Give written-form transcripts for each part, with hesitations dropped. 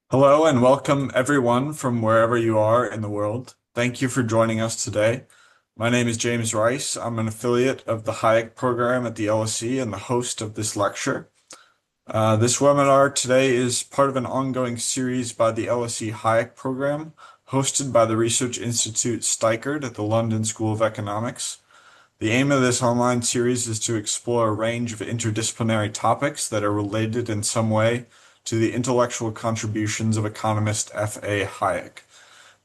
Hello and welcome everyone from wherever you are in the world. Thank you for joining us today. My name is James Rice. I'm an affiliate of the Hayek program at the LSE and the host of this lecture. This webinar today is part of an ongoing series by the LSE Hayek program, hosted by the Research Institute Steickert at the London School of Economics. The aim of this online series is to explore a range of interdisciplinary topics that are related in some way to the intellectual contributions of economist F.A. Hayek.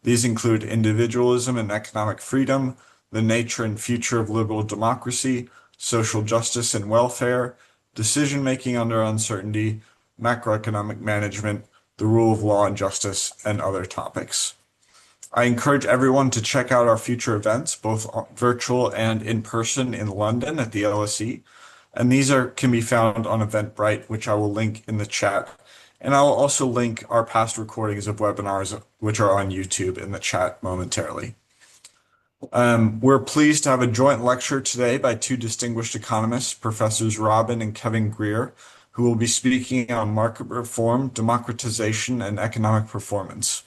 These include individualism and economic freedom, the nature and future of liberal democracy, social justice and welfare, decision-making under uncertainty, macroeconomic management, the rule of law and justice, and other topics. I encourage everyone to check out our future events, both virtual and in person in London at the LSE. And these can be found on Eventbrite, which I will link in the chat. And I will also link our past recordings of webinars, which are on YouTube, in the chat momentarily. We're pleased to have a joint lecture today by two distinguished economists, Professors Robin and Kevin Grier, who will be speaking on market reform, democratization, and economic performance.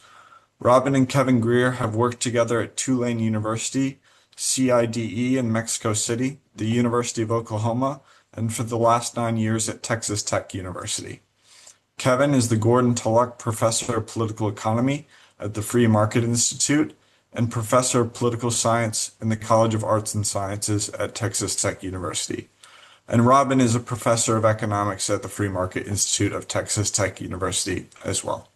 Robin and Kevin Grier have worked together at Tulane University, CIDE in Mexico City, the University of Oklahoma, and for the last 9 years at Texas Tech University. Kevin is the Gordon Tullock Professor of Political Economy at the Free Market Institute and Professor of Political Science in the College of Arts and Sciences at Texas Tech University. And Robin is a Professor of Economics at the Free Market Institute of Texas Tech University as well.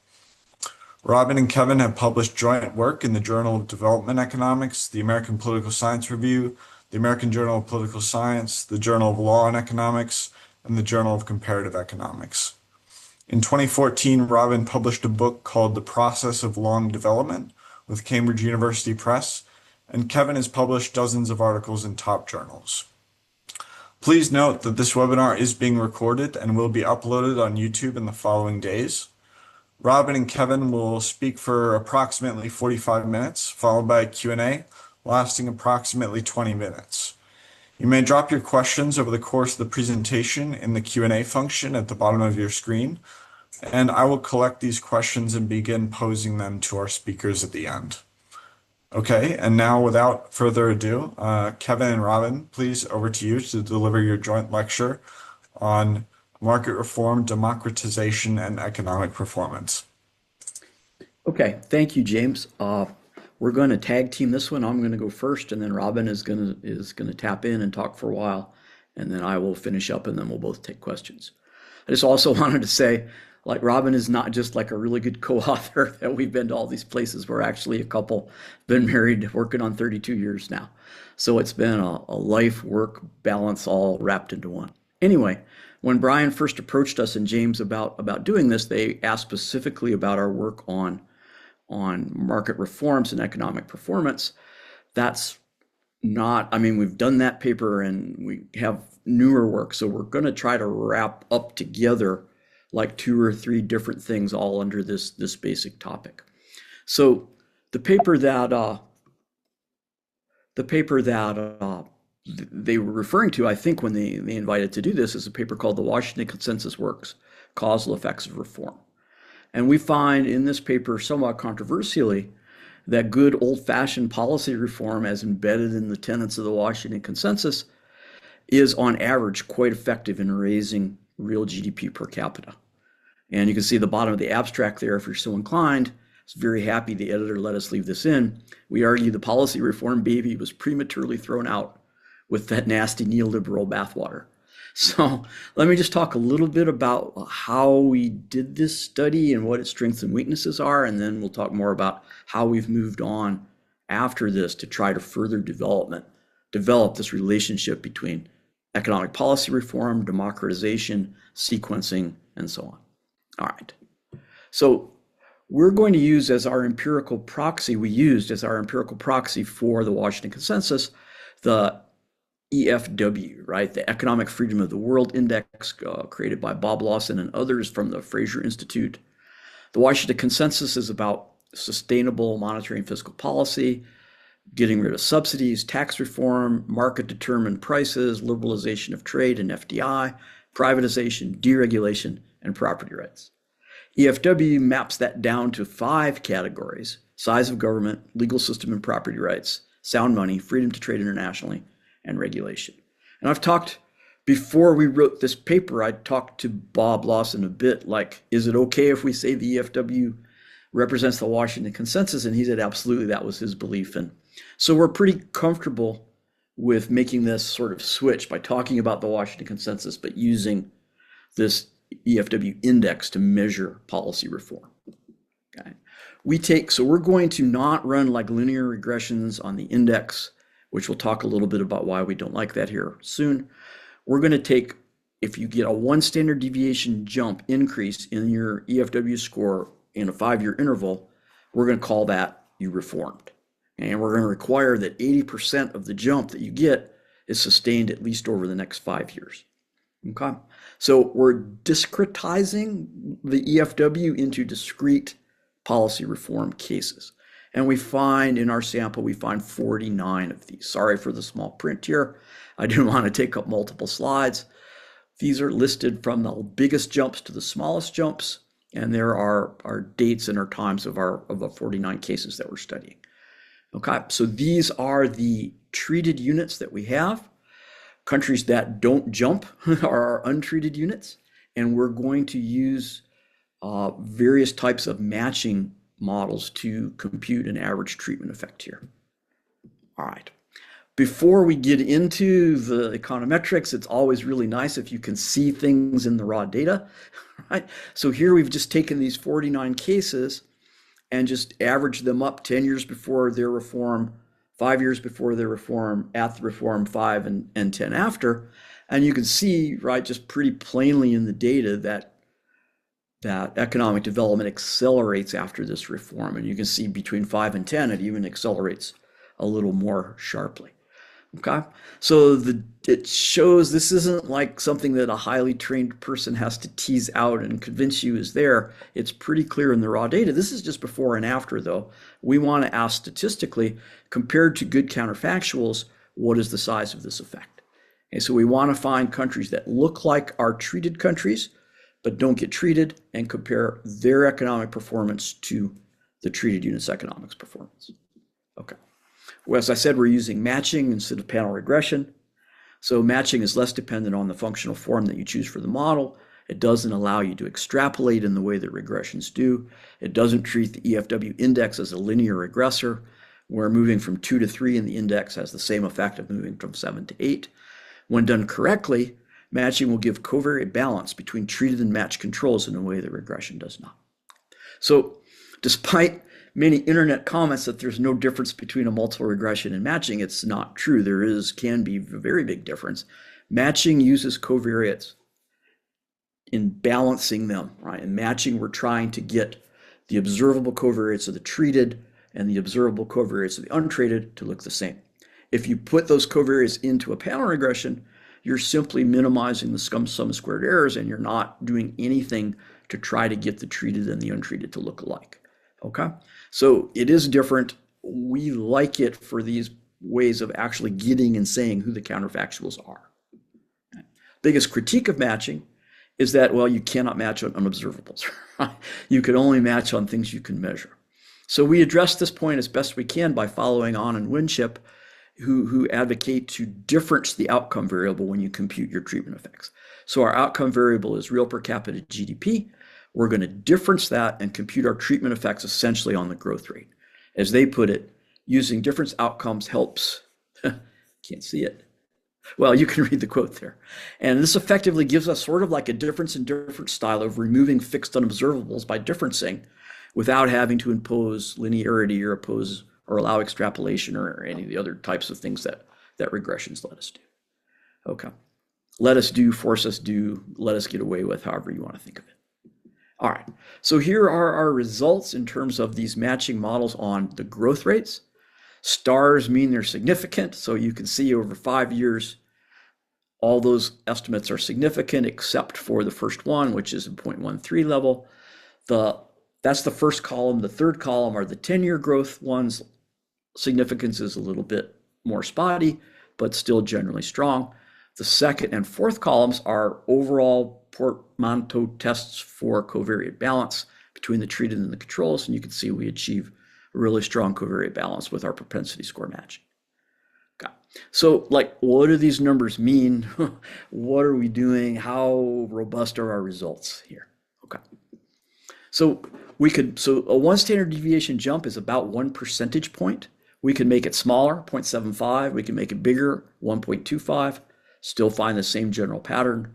Robin and Kevin have published joint work in the Journal of Development Economics, the American Political Science Review, the American Journal of Political Science, the Journal of Law and Economics, and the Journal of Comparative Economics. In 2014, Robin published a book called The Process of Long Development with Cambridge University Press, and Kevin has published dozens of articles in top journals. Please note that this webinar is being recorded and will be uploaded on YouTube in the following days. Robin and Kevin will speak for approximately 45 minutes, followed by a Q&A lasting approximately 20 minutes. You may drop your questions over the course of the presentation in the Q&A function at the bottom of your screen, and I will collect these questions and begin posing them to our speakers at the end. Okay, and now without further ado, Kevin and Robin, please over to you to deliver your joint lecture on market reform, democratization, and economic performance. Okay, thank you, James. We're going to tag team this one. I'm going to go first, and then Robin is going to tap in and talk for a while, and then I will finish up, and then we'll both take questions. I just also wanted to say, like, Robin is not just like a really good co-author that we've been to all these places. We're actually a couple, been married, working on 32 years now. So it's been a life-work balance all wrapped into one. Anyway, when Brian first approached us and James about doing this, they asked specifically about our work on market reforms and economic performance. That's not, I mean, we've done that paper and we have newer work. So we're going to try to wrap up together like 2 or 3 different things all under this basic topic. So the paper that they were referring to, I think, when they invited to do this, is a paper called The Washington Consensus Works, Causal Effects of Reform. And we find in this paper, somewhat controversially, that good old-fashioned policy reform as embedded in the tenets of the Washington Consensus is on average quite effective in raising real GDP per capita. And you can see the bottom of the abstract there if you're so inclined. I was very happy the editor let us leave this in. We argue the policy reform baby was prematurely thrown out with that nasty neoliberal bathwater. So let me just talk a little bit about how we did this study and what its strengths and weaknesses are, and then we'll talk more about how we've moved on after this to try to further develop this relationship between economic policy reform, democratization, sequencing, and so on. All right. So we're going to use as our empirical proxy, for the Washington Consensus, the EFW, right? The Economic Freedom of the World Index, created by Bob Lawson and others from the Fraser Institute. The Washington Consensus is about sustainable monetary and fiscal policy, getting rid of subsidies, tax reform, market-determined prices, liberalization of trade and FDI, privatization, deregulation, and property rights. EFW maps that down to 5 categories: size of government, legal system and property rights, sound money, freedom to trade internationally, and regulation. And I've talked, before we wrote this paper, I talked to Bob Lawson a bit, like, is it okay if we say the EFW represents the Washington Consensus? And he said absolutely, that was his belief. And so we're pretty comfortable with making this sort of switch by talking about the Washington Consensus, but using this EFW index to measure policy reform. Okay. So we're going to not run like linear regressions on the index, which we'll talk a little bit about why we don't like that here soon. We're going to take, if you get a 1 standard deviation jump increase in your EFW score in a 5-year interval, we're going to call that you reformed. And we're going to require that 80% of the jump that you get is sustained at least over the next 5 years. Okay, so we're discretizing the EFW into discrete policy reform cases. And we find in our sample, we find 49 of these. Sorry for the small print here. I didn't want to take up multiple slides. These are listed from the biggest jumps to the smallest jumps. And there are our dates and our times of the 49 cases that we're studying. Okay, so these are the treated units that we have. Countries that don't jump are our untreated units. And we're going to use various types of matching models to compute an average treatment effect here. All right. Before we get into the econometrics, it's always really nice if you can see things in the raw data, right? So here we've just taken these 49 cases and just averaged them up 10 years before their reform, 5 years before their reform, at the reform, 5 and 10 after. And you can see, right, just pretty plainly in the data that economic development accelerates after this reform. And you can see between 5 and 10, it even accelerates a little more sharply. Okay, so it shows this isn't like something that a highly trained person has to tease out and convince you is there. It's pretty clear in the raw data. This is just before and after, though. We want to ask statistically, compared to good counterfactuals, what is the size of this effect? Okay, so we want to find countries that look like our treated countries, but don't get treated, and compare their economic performance to the treated unit's economics performance. Okay. Well, as I said, we're using matching instead of panel regression. So matching is less dependent on the functional form that you choose for the model. It doesn't allow you to extrapolate in the way that regressions do. It doesn't treat the EFW index as a linear regressor, where moving from 2 to 3 in the index has the same effect of moving from 7 to 8. When done correctly, matching will give covariate balance between treated and matched controls in a way that regression does not. So despite many internet comments that there's no difference between a multiple regression and matching, it's not true. There can be a very big difference. Matching uses covariates in balancing them, right? In matching, we're trying to get the observable covariates of the treated and the observable covariates of the untreated to look the same. If you put those covariates into a panel regression, you're simply minimizing the sum of squared errors, and you're not doing anything to try to get the treated and the untreated to look alike. Okay, so it is different. We like it for these ways of actually getting and saying who the counterfactuals are. Okay. Biggest critique of matching is that, well, you cannot match on unobservables. Right? You can only match on things you can measure. So we address this point as best we can by following On and Winship, who advocate to difference the outcome variable when you compute your treatment effects. So our outcome variable is real per capita GDP. We're going to difference that and compute our treatment effects essentially on the growth rate. As they put it, using difference outcomes helps, can't see it. Well, you can read the quote there. And this effectively gives us sort of like a difference in difference style of removing fixed unobservables by differencing without having to impose linearity or allow extrapolation or any of the other types of things that regressions let us do. Okay. Let us do, force us do, let us get away with, however you want to think of it. All right, so here are our results in terms of these matching models on the growth rates. Stars mean they're significant, so you can see over 5 years, all those estimates are significant except for the first one, which is a 0.13 level. That's the first column. The third column are the 10-year growth ones. Significance is a little bit more spotty, but still generally strong. The second and fourth columns are overall portmanteau tests for covariate balance between the treated and the controls, and you can see we achieve a really strong covariate balance with our propensity score matching. Okay. So, like, what do these numbers mean? What are we doing? How robust are our results here? Okay. So a one standard deviation jump is about 1 percentage point. We can make it smaller, 0.75. We can make it bigger, 1.25. Still find the same general pattern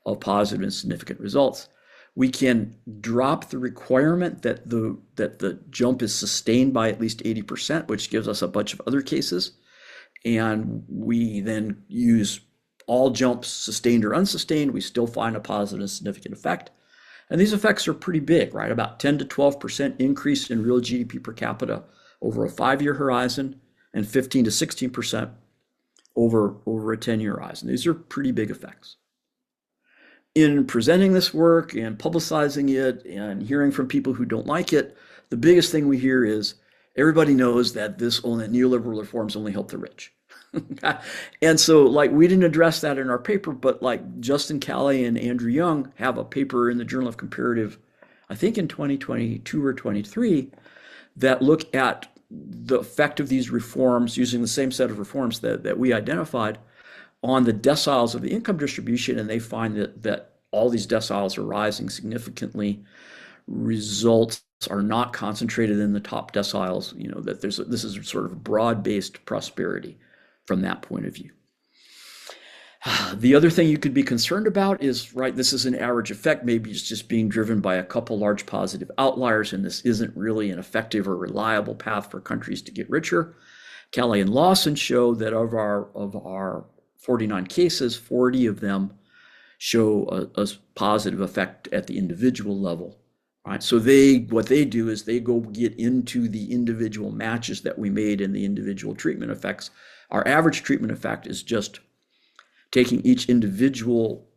of positive and significant results. We can drop the requirement that the jump is sustained by at least 80%, which gives us a bunch of other cases. And we then use all jumps, sustained or unsustained. We still find a positive and significant effect. And these effects are pretty big, right? About 10 to 12% increase in real GDP per capita over a 5-year horizon, and 15 to 16% over a 10-year horizon. These are pretty big effects. In presenting this work and publicizing it and hearing from people who don't like it, the biggest thing we hear is everybody knows that neoliberal reforms only help the rich. And so, like, we didn't address that in our paper, but like Justin Calley and Andrew Young have a paper in the Journal of Comparative, I think in 2022 or 23, that look at the effect of these reforms using the same set of reforms that we identified on the deciles of the income distribution, and they find that all these deciles are rising significantly. Results are not concentrated in the top deciles, that this is sort of broad-based prosperity from that point of view. The other thing you could be concerned about is, right, this is an average effect. Maybe it's just being driven by a couple large positive outliers, and this isn't really an effective or reliable path for countries to get richer. Kelly and Lawson show that of our 49 cases, 40 of them show a positive effect at the individual level. Right? So what they do is they go get into the individual matches that we made in the individual treatment effects. Our average treatment effect is just taking each individual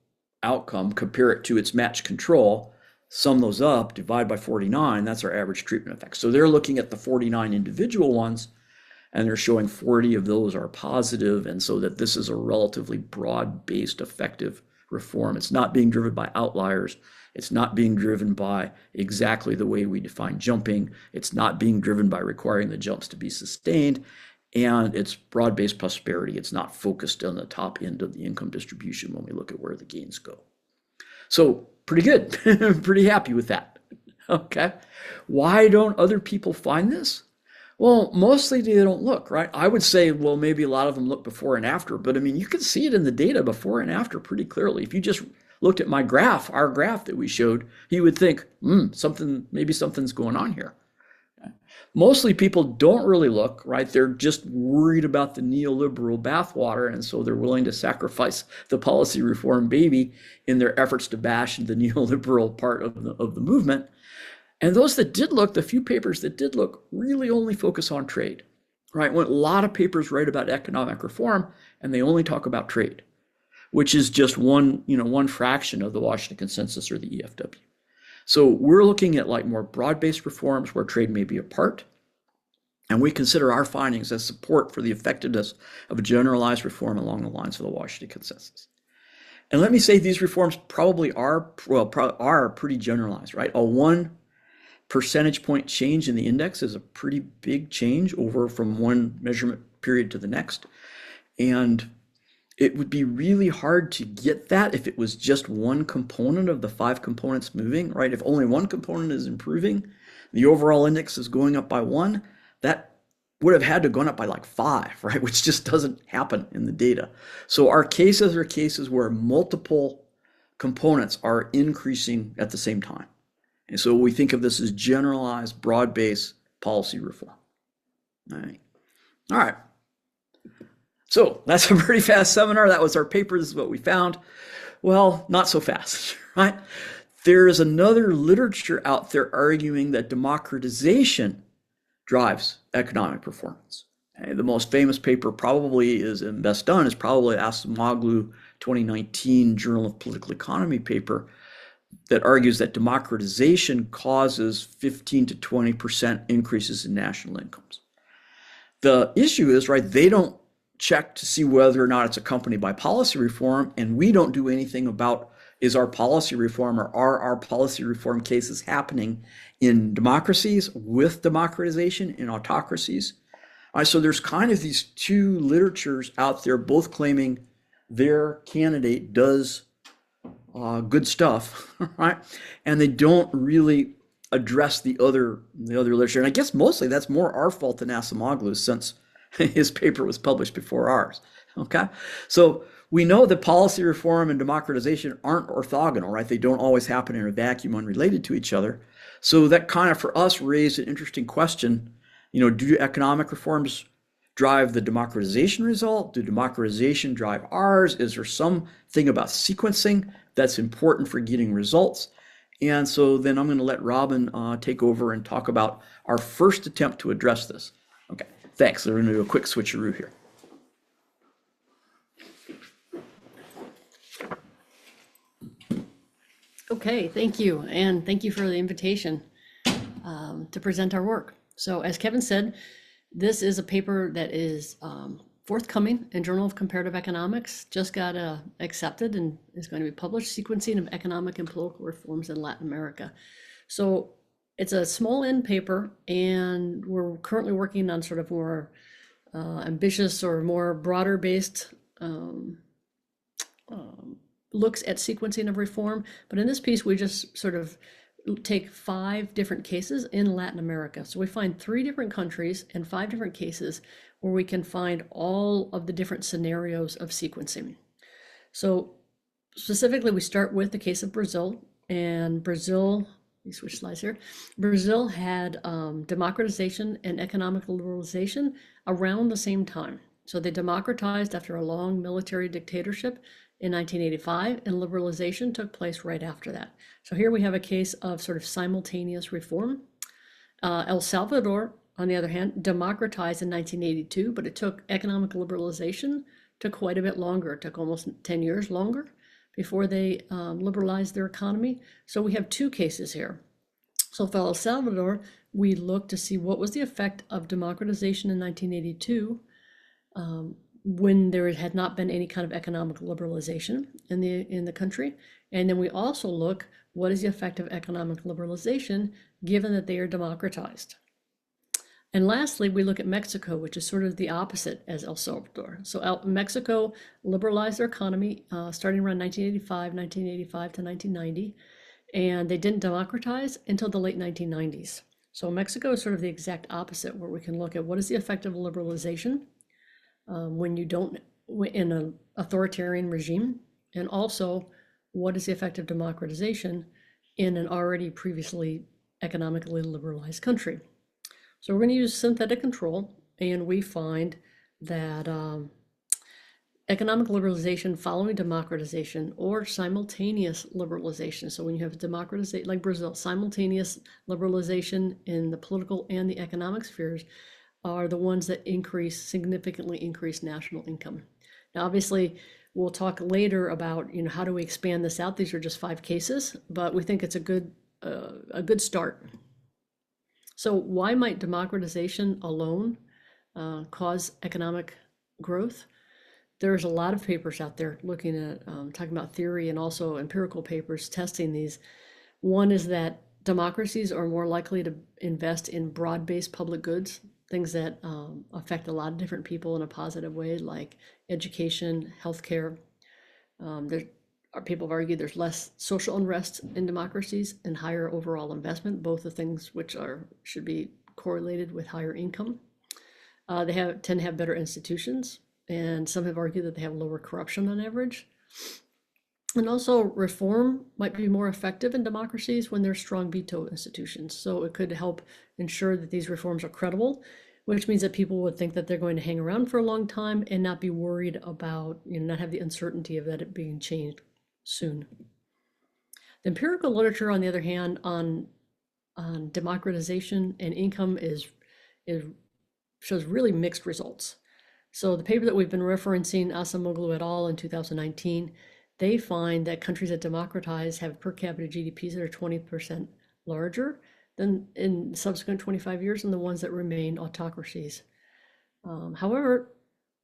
outcome, compare it to its match control, sum those up, divide by 49, that's our average treatment effect. So they're looking at the 49 individual ones, and they're showing 40 of those are positive, and so that this is a relatively broad-based effective reform. It's not being driven by outliers. It's not being driven by exactly the way we define jumping. It's not being driven by requiring the jumps to be sustained. And it's broad-based prosperity. It's not focused on the top end of the income distribution when we look at where the gains go. So pretty good. Pretty happy with that. Okay. Why don't other people find this? Well, mostly they don't look, right? I would say, well, maybe a lot of them look before and after, but I mean, you can see it in the data before and after pretty clearly. If you just looked at our graph that we showed, you would think, maybe something's going on here. Mostly people don't really look, right? They're just worried about the neoliberal bathwater, and so they're willing to sacrifice the policy reform baby in their efforts to bash the neoliberal part of the movement. And those that did look, the few papers that did look, really only focus on trade, right? When a lot of papers write about economic reform, and they only talk about trade, which is just one fraction of the Washington Consensus or the EFW. So we're looking at like more broad-based reforms where trade may be a part, and we consider our findings as support for the effectiveness of a generalized reform along the lines of the Washington Consensus. And let me say these reforms probably are pretty generalized, right? A 1 percentage point change in the index is a pretty big change from one measurement period to the next. And it would be really hard to get that if it was just one component of the 5 components moving, right? If only one component is improving, the overall index is going up by 1, that would have had to gone up by like 5, right? Which just doesn't happen in the data. So our cases are cases where multiple components are increasing at the same time. And so we think of this as generalized, broad-based policy reform. All right. So that's a pretty fast seminar. That was our paper. This is what we found. Well, not so fast, right? There is another literature out there arguing that democratization drives economic performance. The most famous paper probably is, and best done, is probably Acemoglu 2019 Journal of Political Economy paper that argues that democratization causes 15 to 20% increases in national incomes. The issue is, right, they don't check to see whether or not it's accompanied by policy reform, and we don't do anything about is our policy reform or are our policy reform cases happening in democracies with democratization, in autocracies. So there's kind of these two literatures out there, both claiming their candidate does good stuff, right? And they don't really address the other literature. And I guess mostly that's more our fault than Acemoglu's, since his paper was published before ours. Okay, so we know that policy reform and democratization aren't orthogonal, right? They don't always happen in a vacuum unrelated to each other. So that kind of for us raised an interesting question. Do economic reforms drive the democratization result? Do democratization drive ours? Is there something about sequencing that's important for getting results? And so then I'm going to let Robin take over and talk about our first attempt to address this. Okay, thanks. We're going to do a quick switcheroo here. Okay, thank you. And thank you for the invitation to present our work. So as Kevin said, this is a paper that is forthcoming in Journal of Comparative Economics, just got accepted and is going to be published, Sequencing of Economic and Political Reforms in Latin America. So it's a small end paper, and we're currently working on sort of more ambitious or more broader based looks at sequencing of reform. But in this piece, we just sort of take 5 different cases in Latin America. So we find 3 different countries and 5 different cases where we can find all of the different scenarios of sequencing. So specifically, we start with the case of Brazil. And Brazil, let me switch slides here. Brazil had democratization and economic liberalization around the same time. So they democratized after a long military dictatorship in 1985, and liberalization took place right after that. So here we have a case of sort of simultaneous reform. El Salvador, on the other hand, democratized in 1982, but it took economic liberalization, took quite a bit longer. It took almost 10 years longer before they liberalized their economy. So we have 2 cases here. So for El Salvador, we look to see what was the effect of democratization in 1982 when there had not been any kind of economic liberalization in the country. And then we also look, what is the effect of economic liberalization given that they are democratized? And lastly, we look at Mexico, which is sort of the opposite as El Salvador. So Mexico liberalized their economy starting around 1985 to 1990, and they didn't democratize until the late 1990s. So Mexico is sort of the exact opposite, where we can look at what is the effect of liberalization when you don't, in an authoritarian regime, and also what is the effect of democratization in an already previously economically liberalized country. So we're going to use synthetic control, and we find that economic liberalization following democratization or simultaneous liberalization. So when you have democratization, like Brazil, simultaneous liberalization in the political and the economic spheres are the ones that significantly increase national income. Now, obviously, we'll talk later about, how do we expand this out? These are just 5 cases, but we think it's a good start. So why might democratization alone cause economic growth? There's a lot of papers out there looking at talking about theory and also empirical papers testing these. One is that democracies are more likely to invest in broad-based public goods, things that affect a lot of different people in a positive way, like education, healthcare. People have argued there's less social unrest in democracies and higher overall investment, both the things which should be correlated with higher income. They tend to have better institutions, and some have argued that they have lower corruption on average. And also, reform might be more effective in democracies when there's strong veto institutions. So it could help ensure that these reforms are credible, which means that people would think that they're going to hang around for a long time and not be worried about, not have the uncertainty of that it being changed soon. The empirical literature, on the other hand, on democratization and income shows really mixed results. So the paper that we've been referencing, Acemoglu et al. In 2019, they find that countries that democratize have per capita GDPs that are 20% larger than in subsequent 25 years than the ones that remain autocracies. However,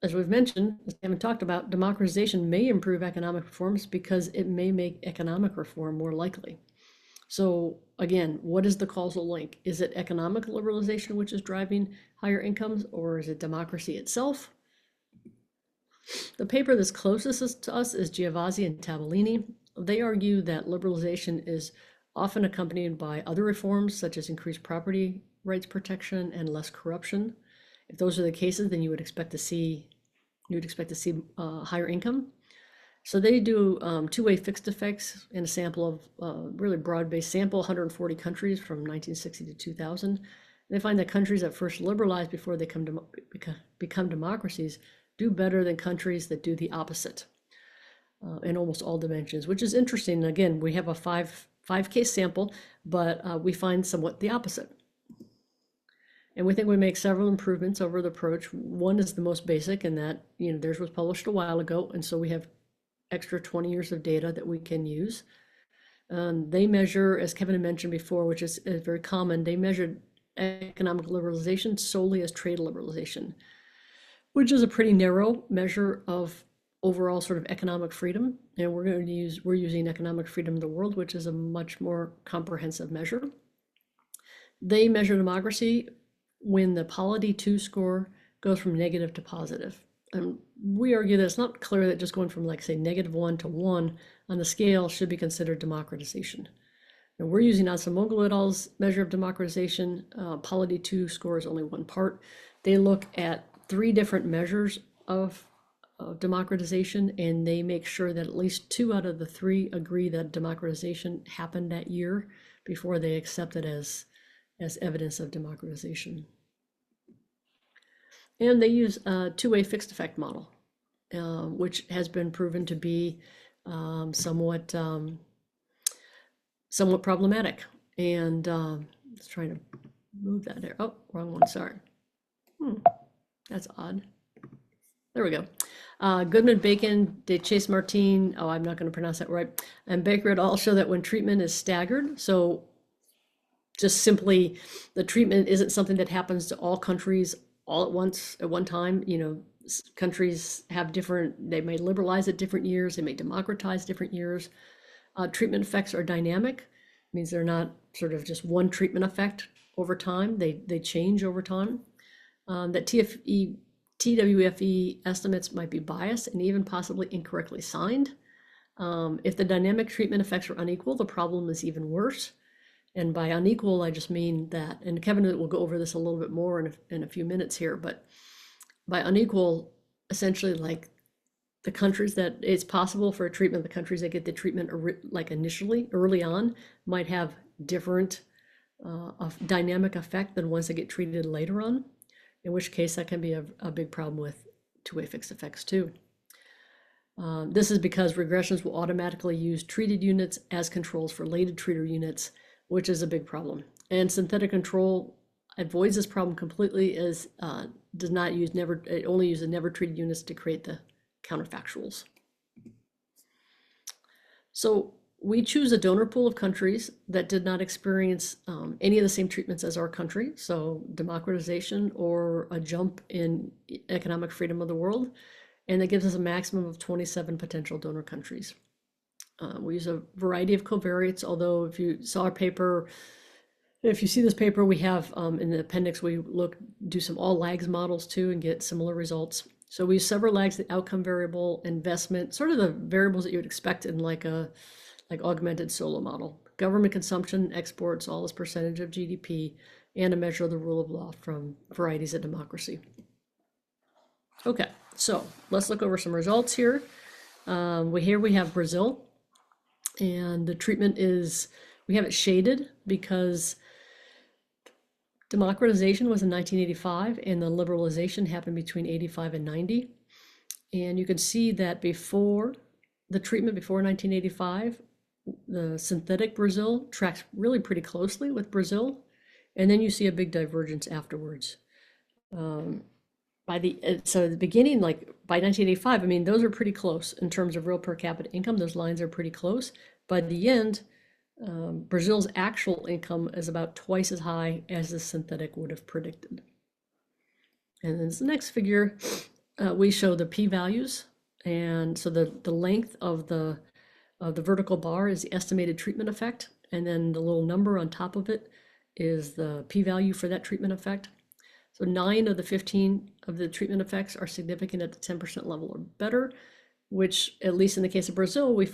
as we've mentioned, as Kevin talked about, democratization may improve economic performance because it may make economic reform more likely. So again, what is the causal link? Is it economic liberalization which is driving higher incomes, or is it democracy itself? The paper that's closest to us is Giavazzi and Tabellini. They argue that liberalization is often accompanied by other reforms, such as increased property rights protection and less corruption. If those are the cases, then you would expect to see higher income. So they do two-way fixed effects in a sample of really broad-based sample, 140 countries from 1960 to 2000. They find that countries that first liberalize before they become democracies do better than countries that do the opposite in almost all dimensions, which is interesting. Again, we have a five case sample, but we find somewhat the opposite. And we think we make several improvements over the approach. One is the most basic, in that theirs was published a while ago, and so we have extra 20 years of data that we can use. They measure, as Kevin had mentioned before, which is very common, they measured economic liberalization solely as trade liberalization, which is a pretty narrow measure of overall sort of economic freedom. And we're using economic freedom of the world, which is a much more comprehensive measure. They measure democracy when the Polity 2 score goes from negative to positive. And we argue that it's not clear that just going from, like, say, -1 to 1 on the scale should be considered democratization. And we're using Acemoglu et al.'s measure of democratization. Polity 2 score is only one part. They look at 3 different measures of democratization, and they make sure that at least 2 out of the 3 agree that democratization happened that year before they accept it as evidence of democratization. And they use a two-way fixed effect model, which has been proven to be somewhat problematic. And let's try to move that there. Oh, wrong one, sorry. That's odd. There we go. Goodman, Bacon, De Chase Martin, I'm not going to pronounce that right, and Baker et al. Show that when treatment is staggered, so just simply the treatment isn't something that happens to all countries all at once at one time. Countries have they may liberalize at different years, they may democratize different years. Treatment effects are dynamic, means they're not sort of just one treatment effect over time, they change over time. That TWFE estimates might be biased and even possibly incorrectly signed. If the dynamic treatment effects are unequal, the problem is even worse. And by unequal, I just mean that, and Kevin will go over this a little bit more in a few minutes here, but by unequal, essentially, like, the countries that it's possible for a treatment, the countries that get the treatment like initially, early on, might have different dynamic effect than ones that get treated later on, in which case that can be a big problem with two-way fixed effects too. This is because regressions will automatically use treated units as controls for later treater units, which is a big problem. And synthetic control avoids this problem completely, as it only uses never treated units to create the counterfactuals. So we choose a donor pool of countries that did not experience any of the same treatments as our country, so democratization or a jump in economic freedom of the world, and that gives us a maximum of 27 potential donor countries. We use a variety of covariates, although if you saw our paper, if you see this paper, we have in the appendix, we do some all lags models too and get similar results. So we use several lags: the outcome variable, investment, sort of the variables that you would expect in like augmented solo model, government consumption, exports, all as percentage of GDP, and a measure of the rule of law from Varieties of Democracy. Okay, so let's look over some results here. Here we have Brazil. And the treatment we have it shaded because democratization was in 1985 and the liberalization happened between 85 and 90. And you can see that before 1985, the synthetic Brazil tracks really pretty closely with Brazil. And then you see a big divergence afterwards. At the beginning, like by 1985, I mean, those are pretty close in terms of real per capita income. Those lines are pretty close. By the end, Brazil's actual income is about twice as high as the synthetic would have predicted. And then this next figure we show the p-values, and so the length of the vertical bar is the estimated treatment effect, and then the little number on top of it is the p-value for that treatment effect. So 9 of the 15 of the treatment effects are significant at the 10% level or better, which, at least in the case of Brazil, we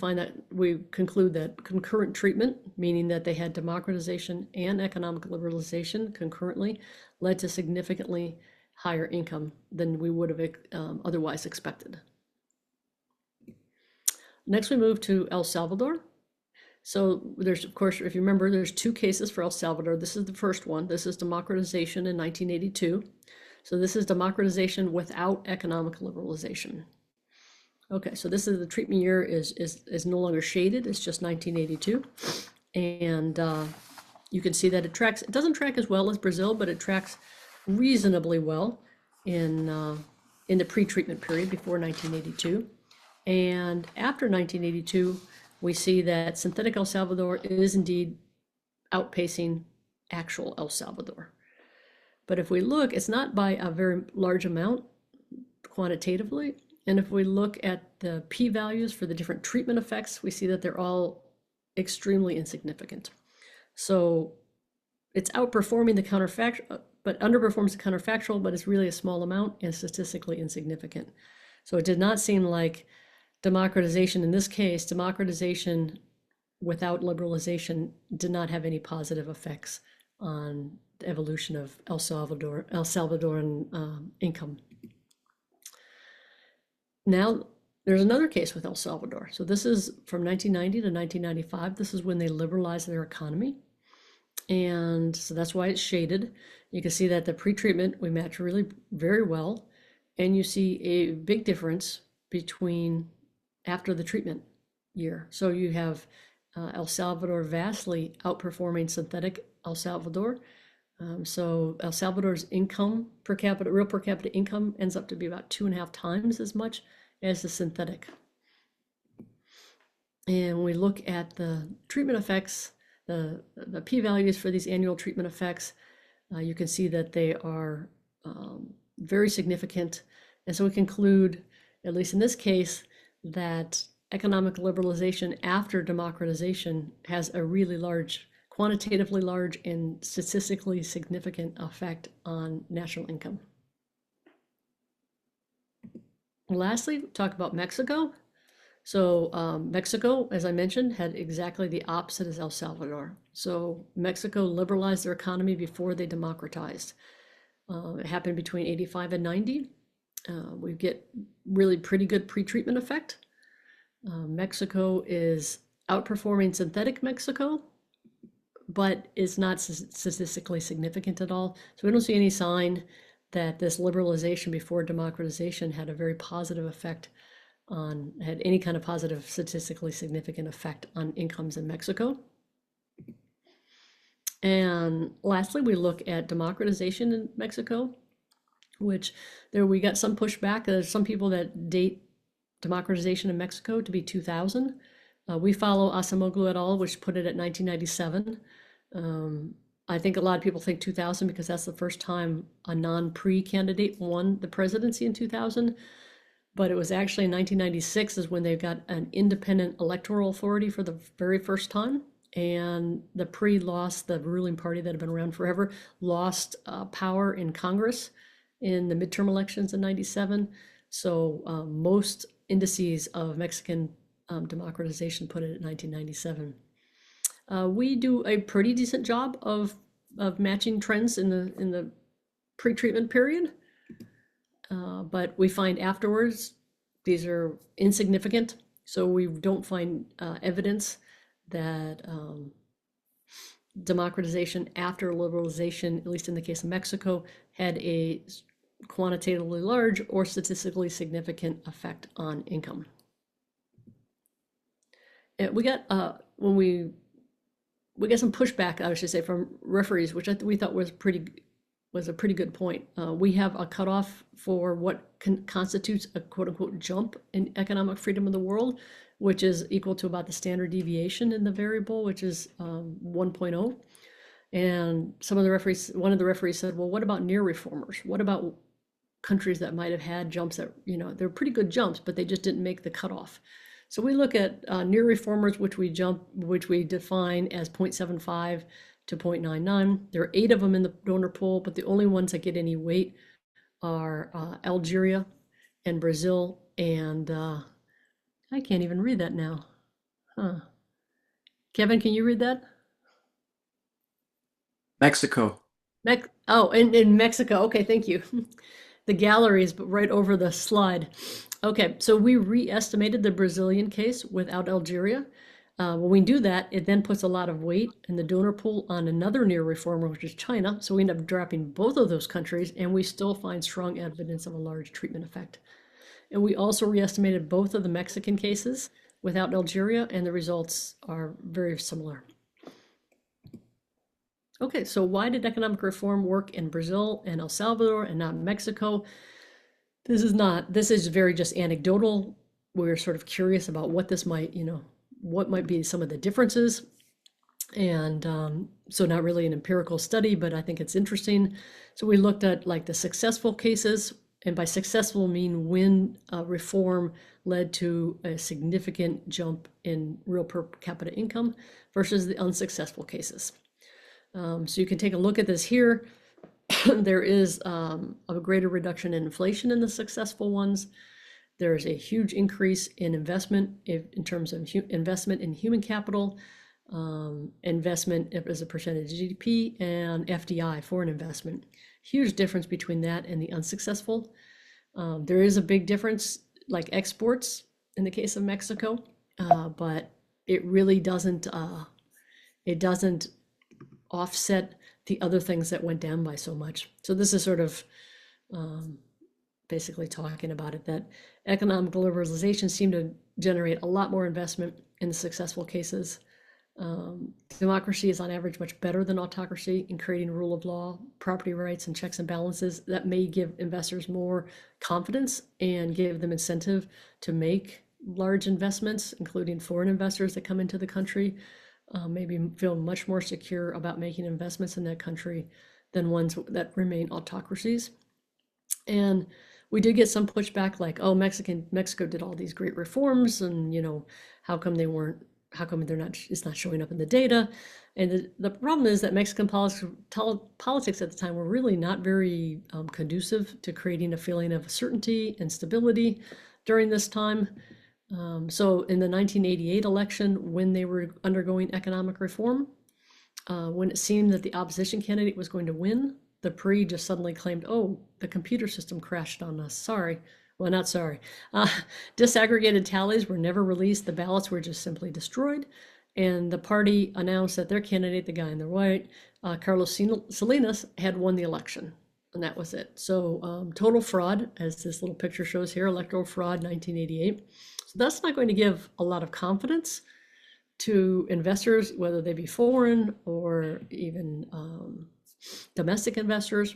conclude that concurrent treatment, meaning that they had democratization and economic liberalization concurrently, led to significantly higher income than we would have otherwise expected. Next, we move to El Salvador. So there's, of course, if you remember, there's 2 cases for El Salvador. This is the first one. This is democratization in 1982. So this is democratization without economic liberalization. Okay, so this is the treatment year is no longer shaded. It's just 1982. And you can see that it doesn't track as well as Brazil, but it tracks reasonably well in the pre-treatment period before 1982. And after 1982, we see that synthetic El Salvador is indeed outpacing actual El Salvador. But if we look, it's not by a very large amount quantitatively. And if we look at the p-values for the different treatment effects, we see that they're all extremely insignificant. So it's outperforming the counterfactual, but underperforms the counterfactual, but it's really a small amount and statistically insignificant. So it did not seem like democratization, in this case, democratization without liberalization did not have any positive effects on the evolution of El Salvadoran income. Now, there's another case with El Salvador. So this is from 1990 to 1995. This is when they liberalized their economy. And so that's why it's shaded. You can see that the pre-treatment, we match really very well. And you see a big difference between after the treatment year. So you have El Salvador vastly outperforming synthetic El Salvador. So El Salvador's income per capita, real per capita income, ends up to be about 2.5 times as much as the synthetic. And we look at the treatment effects, the p-values for these annual treatment effects. You can see that they are very significant. And so we conclude, at least in this case, that economic liberalization after democratization has a really large, quantitatively large and statistically significant effect on national income. Lastly, talk about Mexico. So Mexico, as I mentioned, had exactly the opposite as El Salvador. So Mexico liberalized their economy before they democratized. It happened between 85 and 90. We get really pretty good pre-treatment effect. Mexico is outperforming synthetic Mexico, but is not statistically significant at all. So we don't see any sign that this liberalization before democratization had a very positive effect had any kind of positive statistically significant effect on incomes in Mexico. And lastly, we look at democratization in Mexico, which there we got some pushback. There's some people that date democratization in Mexico to be 2000. We follow Acemoglu et al., which put it at 1997. I think a lot of people think 2000 because that's the first time a non-pre candidate won the presidency in 2000. But it was actually in 1996 is when they got an independent electoral authority for the very first time. And the pre lost, the ruling party that had been around forever, lost power in Congress in the midterm elections in 97. So most indices of Mexican democratization put it at 1997. We do a pretty decent job of matching trends in the pre-treatment period, but we find afterwards these are insignificant. So we don't find evidence that democratization after liberalization, at least in the case of Mexico, had a quantitatively large or statistically significant effect on income. And we got we got some pushback, I should say, from referees, which we thought was a pretty good point. We have a cutoff for what constitutes a quote unquote jump in economic freedom of the world, which is equal to about the standard deviation in the variable, which is 1.0. And one of the referees said, well, what about near reformers? What about countries that might have had jumps that, they're pretty good jumps, but they just didn't make the cutoff. So we look at near reformers, which we define as 0.75 to 0.99. There are 8 of them in the donor pool, but the only ones that get any weight are Algeria and Brazil, and I can't even read that now. Huh. Kevin, can you read that? Mexico. In Mexico. Okay, thank you. The gallery is right over the slide. Okay, so we re-estimated the Brazilian case without Algeria. When we do that, it then puts a lot of weight in the donor pool on another near reformer, which is China. So we end up dropping both of those countries, and we still find strong evidence of a large treatment effect. And we also re-estimated both of the Mexican cases without Algeria, and the results are very similar. Okay, so why did economic reform work in Brazil and El Salvador and not in Mexico? This is very just anecdotal. We're sort of curious about what this might, what might be some of the differences. And so not really an empirical study, but I think it's interesting. So we looked at like the successful cases, and by successful I mean when reform led to a significant jump in real per capita income versus the unsuccessful cases. So you can take a look at this here. There is a greater reduction in inflation in the successful ones. There is a huge increase in investment in terms of investment in human capital, investment as a percentage of GDP, and FDI, foreign investment. Huge difference between that and the unsuccessful. There is a big difference, like exports in the case of Mexico, but it really doesn't. It doesn't offset the other things that went down by so much. So this is sort of basically talking about it, that economic liberalization seemed to generate a lot more investment in the successful cases. Democracy is on average much better than autocracy in creating rule of law, property rights, and checks and balances that may give investors more confidence and give them incentive to make large investments, including foreign investors that come into the country. Maybe feel much more secure about making investments in that country than ones that remain autocracies. And we did get some pushback like, oh, Mexico did all these great reforms, and how come it's not showing up in the data? And the problem is that Mexican politics at the time were really not very conducive to creating a feeling of certainty and stability during this time. So in the 1988 election, when they were undergoing economic reform, when it seemed that the opposition candidate was going to win, the PRI just suddenly claimed, oh, the computer system crashed on us. Sorry. Well, not sorry. Disaggregated tallies were never released. The ballots were just simply destroyed. And the party announced that their candidate, the guy in the right, Carlos Salinas, had won the election. And that was it. So total fraud, as this little picture shows here, electoral fraud, 1988. So that's not going to give a lot of confidence to investors, whether they be foreign or even domestic investors.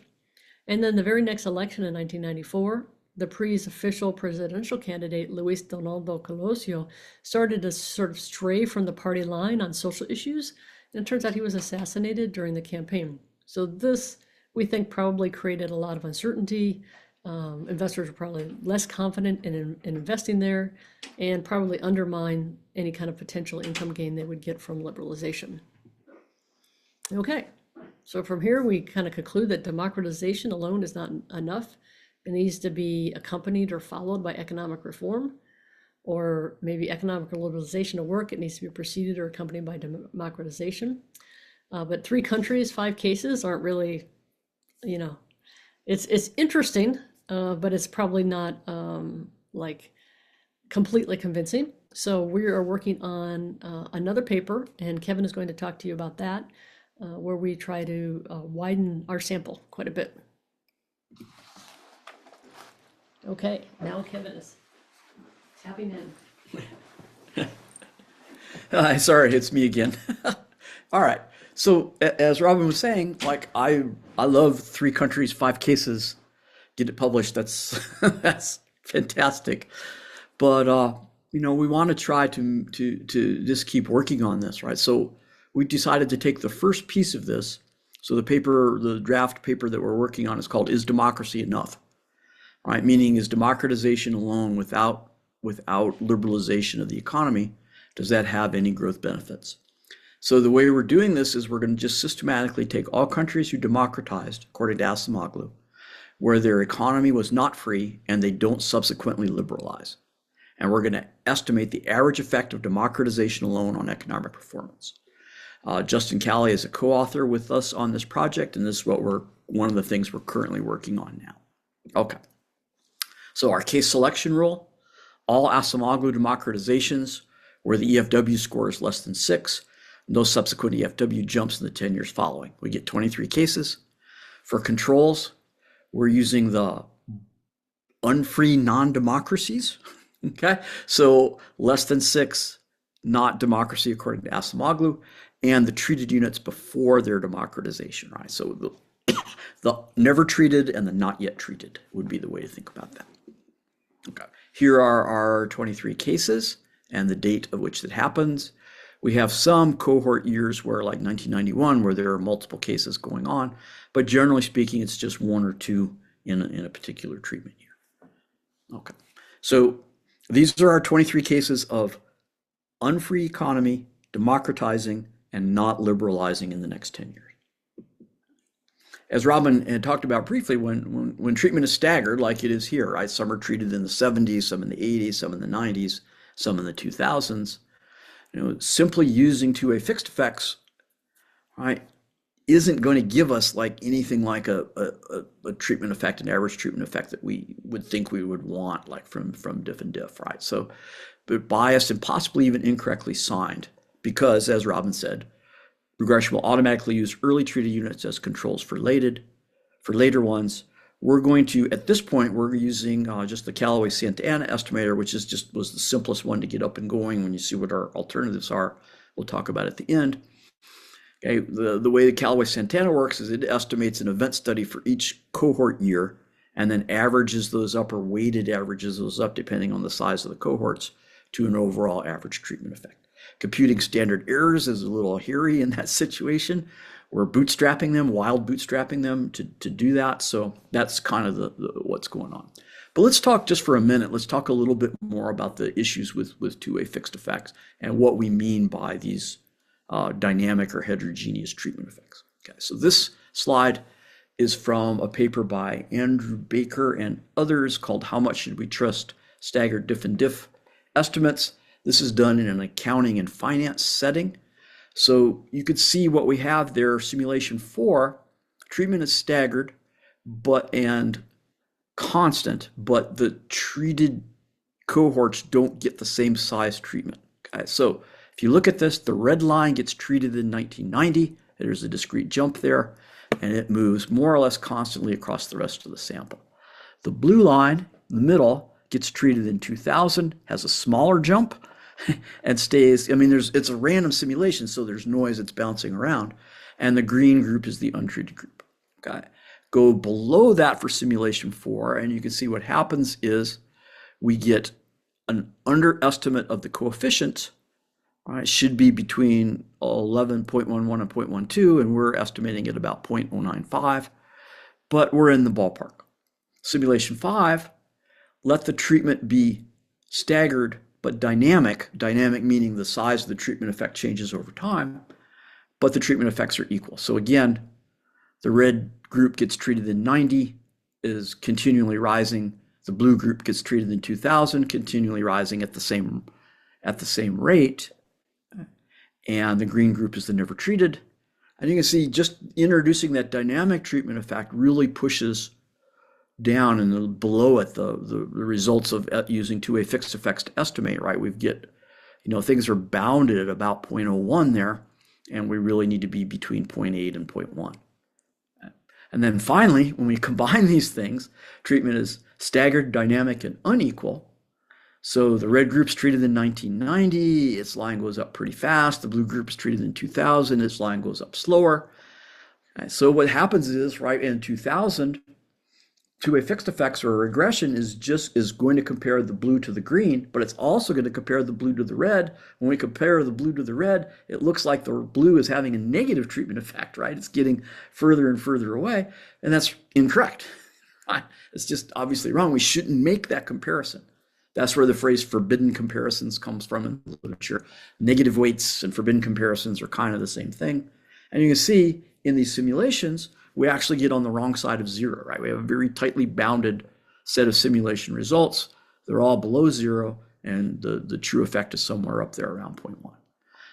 And then the very next election in 1994, the PRI's official presidential candidate, Luis Donaldo Colosio, started to sort of stray from the party line on social issues. And it turns out he was assassinated during the campaign. So this, we think, probably created a lot of uncertainty. Investors were probably less confident in investing there, and probably undermine any kind of potential income gain they would get from liberalization. Okay, so from here we kind of conclude that democratization alone is not enough. It needs to be accompanied or followed by economic reform, or maybe economic liberalization to work, it needs to be preceded or accompanied by democratization. But 3 countries, 5 cases aren't really, it's interesting, but it's probably not like completely convincing. So we are working on another paper, and Kevin is going to talk to you about that, where we try to widen our sample quite a bit. Okay, now Kevin is tapping in. Hi, sorry, it's me again. All right. So as Robin was saying, like I love 3 countries, 5 cases, get it published. That's that's fantastic. But we want to try to just keep working on this, right? So we decided to take the first piece of this. So the draft paper that we're working on is called "Is Democracy Enough?" right? Meaning, is democratization alone without liberalization of the economy, does that have any growth benefits? So the way we're doing this is we're going to just systematically take all countries who democratized, according to Acemoglu, where their economy was not free and they don't subsequently liberalize. And we're going to estimate the average effect of democratization alone on economic performance. Justin Calley is a co-author with us on this project, and this is one of the things we're currently working on now. Okay. So our case selection rule, all Acemoglu democratizations where the EFW score is less than 6, no subsequent EFW jumps in the 10 years following. We get 23 cases. For controls, we're using the unfree non-democracies. Okay, so less than 6, not democracy according to Acemoglu, and the treated units before their democratization, right? So the never treated and the not yet treated would be the way to think about that. Okay, here are our 23 cases and the date of which that happens. We have some cohort years where, like 1991, where there are multiple cases going on, but generally speaking, it's just 1 or 2 in a particular treatment year. Okay, so these are our 23 cases of unfree economy, democratizing, and not liberalizing in the next 10 years. As Robin had talked about briefly, when treatment is staggered, like it is here, right? Some are treated in the 70s, some in the 80s, some in the 90s, some in the 2000s. Simply using two-way fixed effects, right, isn't going to give us like anything like a treatment effect, an average treatment effect that we would think we would want, like from diff and diff, right? So, but biased and possibly even incorrectly signed, because as Robin said, regression will automatically use early treated units as controls for later ones. We're going to, at this point, we're using just the Callaway-Santa Ana estimator, which was the simplest one to get up and going. When you see what our alternatives are, we'll talk about at the end. Okay, the way the Callaway-Santa Ana works is it estimates an event study for each cohort year and then averages those up, or weighted averages those up depending on the size of the cohorts, to an overall average treatment effect. Computing standard errors is a little hairy in that situation. We're bootstrapping them, wild bootstrapping them to do that. So that's kind of the what's going on. But let's talk just for a minute. Let's talk a little bit more about the issues with two-way fixed effects and what we mean by these dynamic or heterogeneous treatment effects. Okay, so this slide is from a paper by Andrew Baker and others called "How Much Should We Trust Staggered Diff and Diff Estimates?" This is done in an accounting and finance setting. So you could see what we have there. Simulation 4, treatment is staggered and constant, but the treated cohorts don't get the same size treatment. Okay, so if you look at this, the red line gets treated in 1990. There's a discrete jump there, and it moves more or less constantly across the rest of the sample. The blue line in the middle gets treated in 2000, has a smaller jump, and stays. I mean, it's a random simulation, so there's noise that's bouncing around. And the green group is the untreated group. Okay, go below that for simulation 4, and you can see what happens is we get an underestimate of the coefficient. It should be between 11.11 and 0.12, and we're estimating at about 0.095, but we're in the ballpark. Simulation 5, let the treatment be staggered but dynamic meaning the size of the treatment effect changes over time, but the treatment effects are equal. So again, the red group gets treated in 90, is continually rising. The blue group gets treated in 2000, continually rising at the same rate. And the green group is the never treated. And you can see just introducing that dynamic treatment effect really pushes down and below it the results of using two-way fixed effects to estimate, right? We get, things are bounded at about 0.01 there, and we really need to be between 0.8 and 0.1. And then finally, when we combine these things, treatment is staggered, dynamic, and unequal. So the red group's treated in 1990, its line goes up pretty fast. The blue group's treated in 2000, its line goes up slower. So what happens is, right, in 2000, two-way fixed effects or regression is going to compare the blue to the green, but it's also going to compare the blue to the red. When we compare the blue to the red, it looks like the blue is having a negative treatment effect, right? It's getting further and further away, and that's incorrect, It's just obviously wrong. We shouldn't make that comparison. That's where the phrase forbidden comparisons comes from in literature. Negative weights and forbidden comparisons are kind of the same thing. And you can see in these simulations, we actually get on the wrong side of zero, right? We have a very tightly bounded set of simulation results. They're all below zero, and the true effect is somewhere up there around 0.1.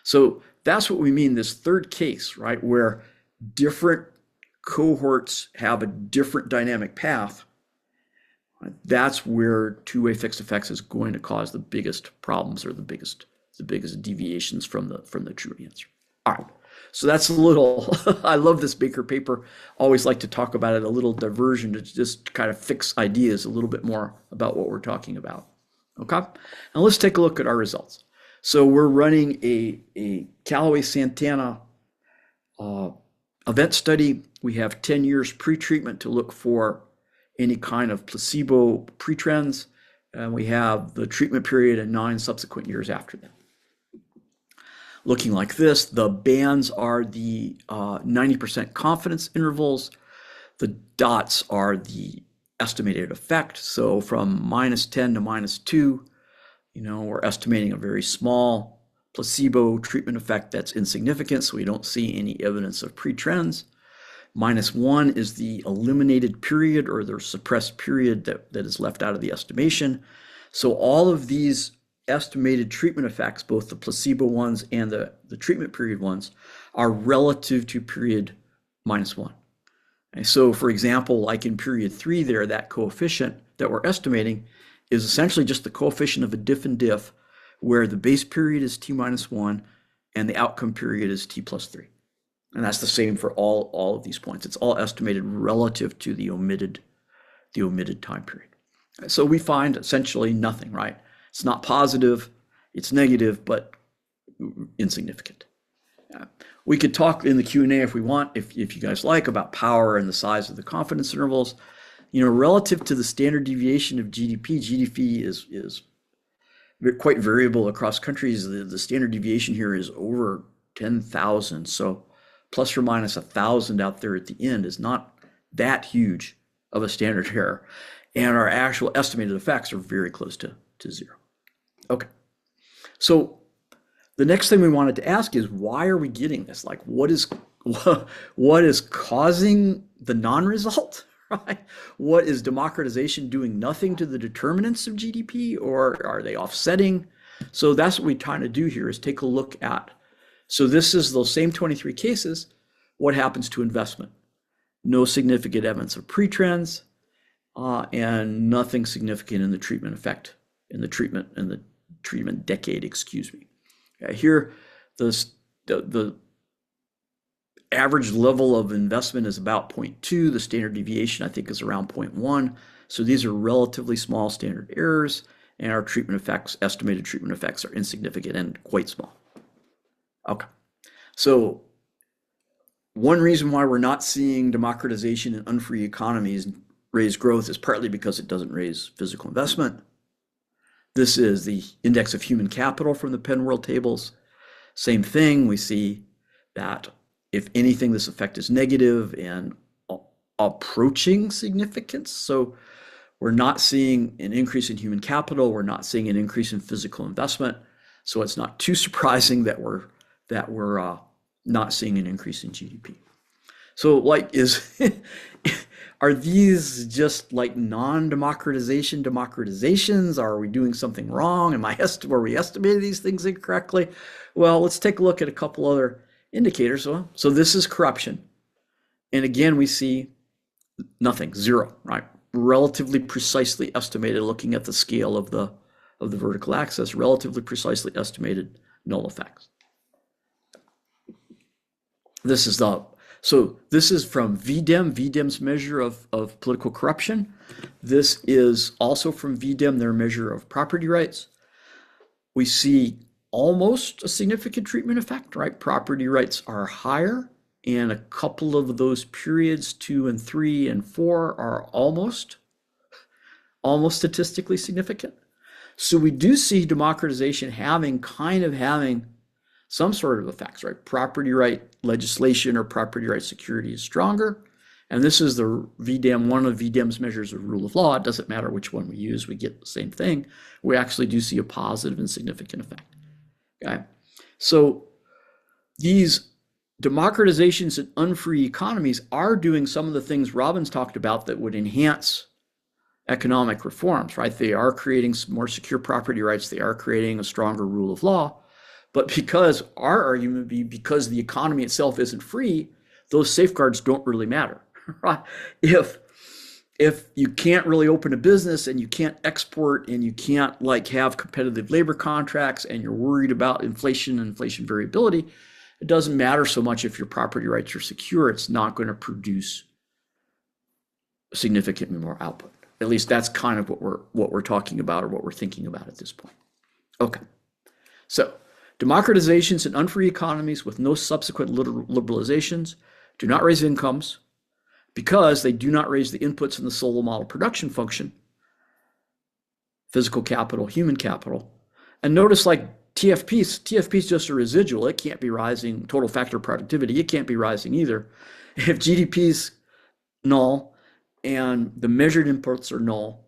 So that's what we mean, this third case, right, where different cohorts have a different dynamic path. That's where two-way fixed effects is going to cause the biggest problems, or the biggest deviations from the true answer. All right, so that's a little. I love this Baker paper. Always like to talk about it. A little diversion to just kind of fix ideas a little bit more about what we're talking about. Okay, now let's take a look at our results. So we're running a Callaway-Santana event study. We have 10 years pre-treatment to look for any kind of placebo pre-trends, and we have the treatment period and 9 subsequent years after that. Looking like this, the bands are the 90% confidence intervals. The dots are the estimated effect. So from -10 to -2, we're estimating a very small placebo treatment effect that's insignificant, so we don't see any evidence of pre-trends. -1 is the eliminated period, or the suppressed period that is left out of the estimation. So all of these estimated treatment effects, both the placebo ones and the treatment period ones, are relative to period -1. And so for example, like in period 3 there, that coefficient that we're estimating is essentially just the coefficient of a diff and diff, where the base period is t-1 and the outcome period is t+3. And that's the same for all of these points. It's all estimated relative to the omitted time period. So we find essentially nothing, right? It's not positive, it's negative, but insignificant. We could talk in the Q&A if we want, if you guys like, about power and the size of the confidence intervals. Relative to the standard deviation of GDP is quite variable across countries. The standard deviation here is over 10,000. So plus or minus 1,000 out there at the end is not that huge of a standard error. And our actual estimated effects are very close to zero. Okay. So the next thing we wanted to ask is, why are we getting this? Like, what is causing the non-result, right? What is democratization doing nothing to the determinants of GDP, or are they offsetting? So that's what we're trying to do here, is take a look at, so this is those same 23 cases, what happens to investment? No significant evidence of pre-trends, and nothing significant in the treatment effect, in the treatment decade, excuse me. Here, the average level of investment is about 0.2. The standard deviation, I think, is around 0.1. So these are relatively small standard errors, and our treatment effects, estimated treatment effects, are insignificant and quite small. Okay, so one reason why we're not seeing democratization in unfree economies raise growth is partly because it doesn't raise physical investment. This is the index of human capital from the Penn World Tables. Same thing, we see that if anything, this effect is negative and approaching significance. So we're not seeing an increase in human capital, we're not seeing an increase in physical investment. So it's not too surprising that we're not seeing an increase in GDP. So like, are these just like democratizations? Are we doing something wrong? Were we estimating these things incorrectly? Well, let's take a look at a couple other indicators. So this is corruption. And again, we see nothing, zero, right? Relatively precisely estimated, looking at the scale of the vertical axis, relatively precisely estimated null effects. This is from VDEM, VDEM's measure of political corruption. This is also from VDEM, their measure of property rights. We see almost a significant treatment effect, right? Property rights are higher, and a couple of those periods, 2 and 3 and 4, are almost statistically significant. So we do see democratization having some sort of effects, right? Property right legislation or property right security is stronger, And this is the VDEM, one of VDEM's measures of rule of law. It doesn't matter which one we use, we get the same thing. We actually do see a positive and significant effect. Okay, so these democratizations and unfree economies are doing some of the things Robin's talked about that would enhance economic reforms, right? They are creating some more secure property rights. They are creating a stronger rule of law. But because our argument would be because the economy itself isn't free, those safeguards don't really matter, right? If you can't really open a business and you can't export and you can't like have competitive labor contracts and you're worried about inflation and inflation variability, it doesn't matter so much if your property rights are secure. It's not going to produce significantly more output. At least that's kind of what we're talking about or what we're thinking about at this point. Okay, so democratizations and unfree economies with no subsequent liberalizations do not raise incomes because they do not raise the inputs in the solo model production function, physical capital, human capital. And notice like TFP is just a residual. It can't be rising. Total factor productivity, it can't be rising either. If GDP is null and the measured inputs are null,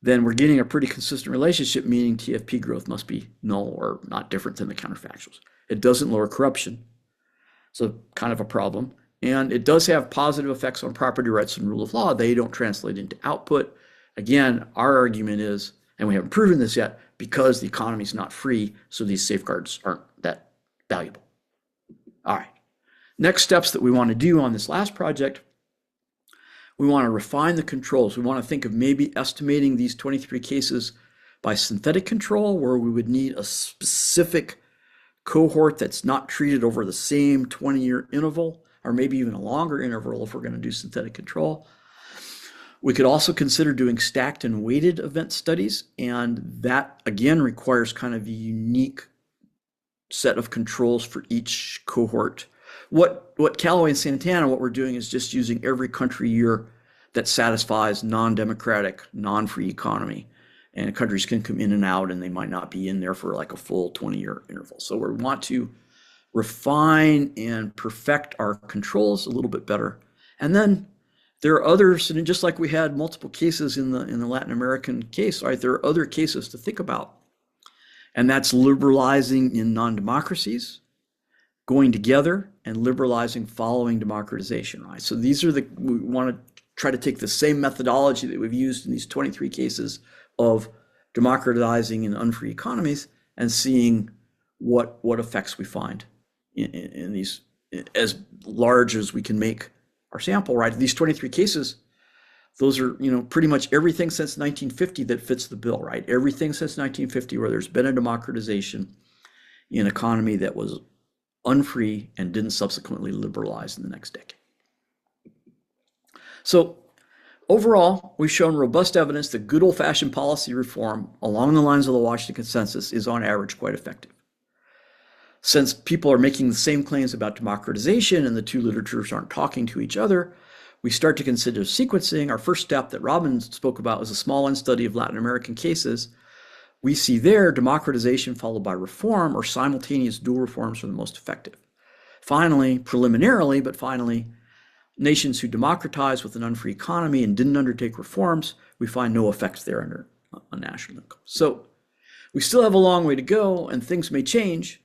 then we're getting a pretty consistent relationship, meaning TFP growth must be null or not different than the counterfactuals. It doesn't lower corruption, so kind of a problem. And it does have positive effects on property rights and rule of law. They don't translate into output. Again, our argument is, and we haven't proven this yet, because the economy is not free, so these safeguards aren't that valuable. All right. Next steps that we want to do on this last project, we want to refine the controls. We want to think of maybe estimating these 23 cases by synthetic control, where we would need a specific cohort that's not treated over the same 20-year interval, or maybe even a longer interval if we're going to do synthetic control. We could also consider doing stacked and weighted event studies, and that again requires kind of a unique set of controls for each cohort. What Callaway and Santana, what we're doing is just using every country year that satisfies non-democratic, non-free economy. And countries can come in and out, and they might not be in there for like a full 20-year interval. So we want to refine and perfect our controls a little bit better. And then there are others, and just like we had multiple cases in the Latin American case, right? There are other cases to think about. And that's liberalizing in non-democracies, going together, and liberalizing following democratization, right? So these are we want to try to take the same methodology that we've used in these 23 cases of democratizing in unfree economies and seeing what effects we find in these, as large as we can make our sample, right? These 23 cases, those are, pretty much everything since 1950 that fits the bill, right? Everything since 1950 where there's been a democratization in an economy that was unfree and didn't subsequently liberalize in the next decade. So overall, we've shown robust evidence that good old-fashioned policy reform along the lines of the Washington Consensus is on average quite effective. Since people are making the same claims about democratization and the two literatures aren't talking to each other, we start to consider sequencing. Our first step that Robin spoke about was a small unstudy of Latin American cases. We see there democratization followed by reform or simultaneous dual reforms are the most effective. Finally, preliminarily, but finally, nations who democratized with an unfree economy and didn't undertake reforms, we find no effects there under a national income. So we still have a long way to go, and things may change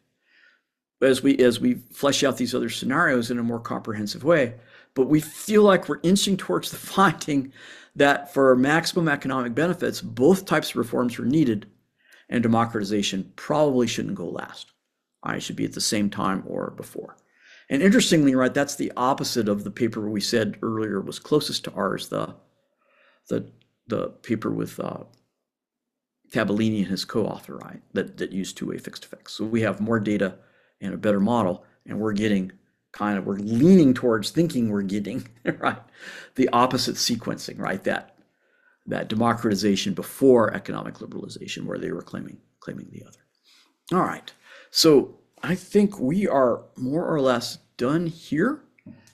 as we flesh out these other scenarios in a more comprehensive way. But we feel like we're inching towards the finding that for maximum economic benefits, both types of reforms are needed, and democratization probably shouldn't go last. It should be at the same time or before. And interestingly, right, that's the opposite of the paper we said earlier was closest to ours, the paper with Tabellini and his co-author, right, that used two-way fixed effects. So we have more data and a better model, and we're leaning towards thinking we're getting, right, the opposite sequencing, right, that democratization before economic liberalization, where they were claiming the other. All right, so I think we are more or less done here.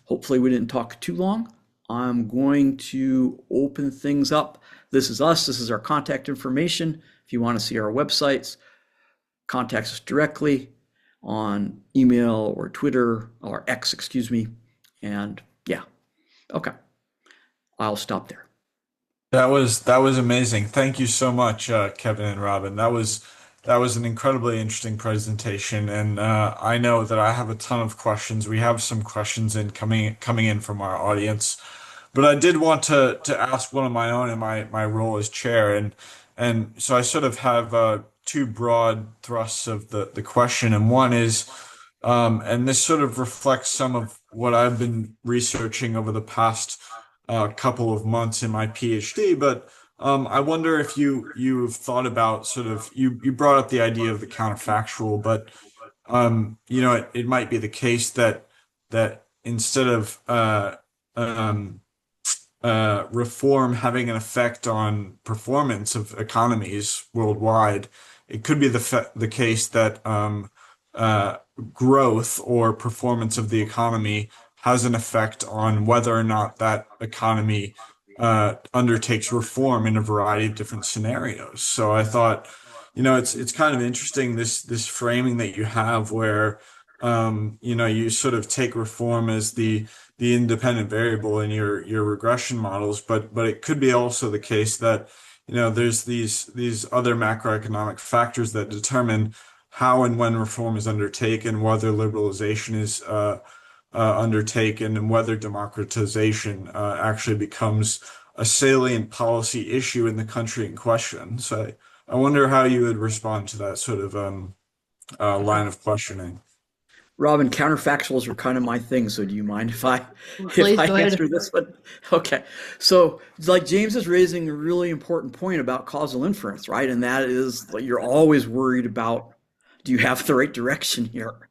Hopefully we didn't talk too long. I'm going to open things up. This is us. This is our contact information. If you want to see our websites, contact us directly on email or Twitter or X, excuse me. And yeah. Okay, I'll stop there. That was amazing. Thank you so much, Kevin and Robin. That was an incredibly interesting presentation, and I know that I have a ton of questions. We have some questions in coming in from our audience, but I did want to ask one of my own in my role as chair, and so I sort of have two broad thrusts of the question, and one is, and this sort of reflects some of what I've been researching over the past couple of months in my PhD, but I wonder if you've thought about sort of you brought up the idea of the counterfactual, but it might be the case that instead of um, reform having an effect on performance of economies worldwide, it could be the case that uh, growth or performance of the economy has an effect on whether or not that economy undertakes reform in a variety of different scenarios. So I thought, it's kind of interesting this framing that you have where you sort of take reform as the independent variable in your regression models, but it could be also the case that there's these other macroeconomic factors that determine how and when reform is undertaken, whether liberalization is undertaken, and whether democratization actually becomes a salient policy issue in the country in question. So I wonder how you would respond to that sort of line of questioning. Robin, counterfactuals are kind of my thing, so do you mind if I if Please I go answer ahead. this one? Okay. So, like James is raising a really important point about causal inference, right? And that is like you're always worried about do you have the right direction here?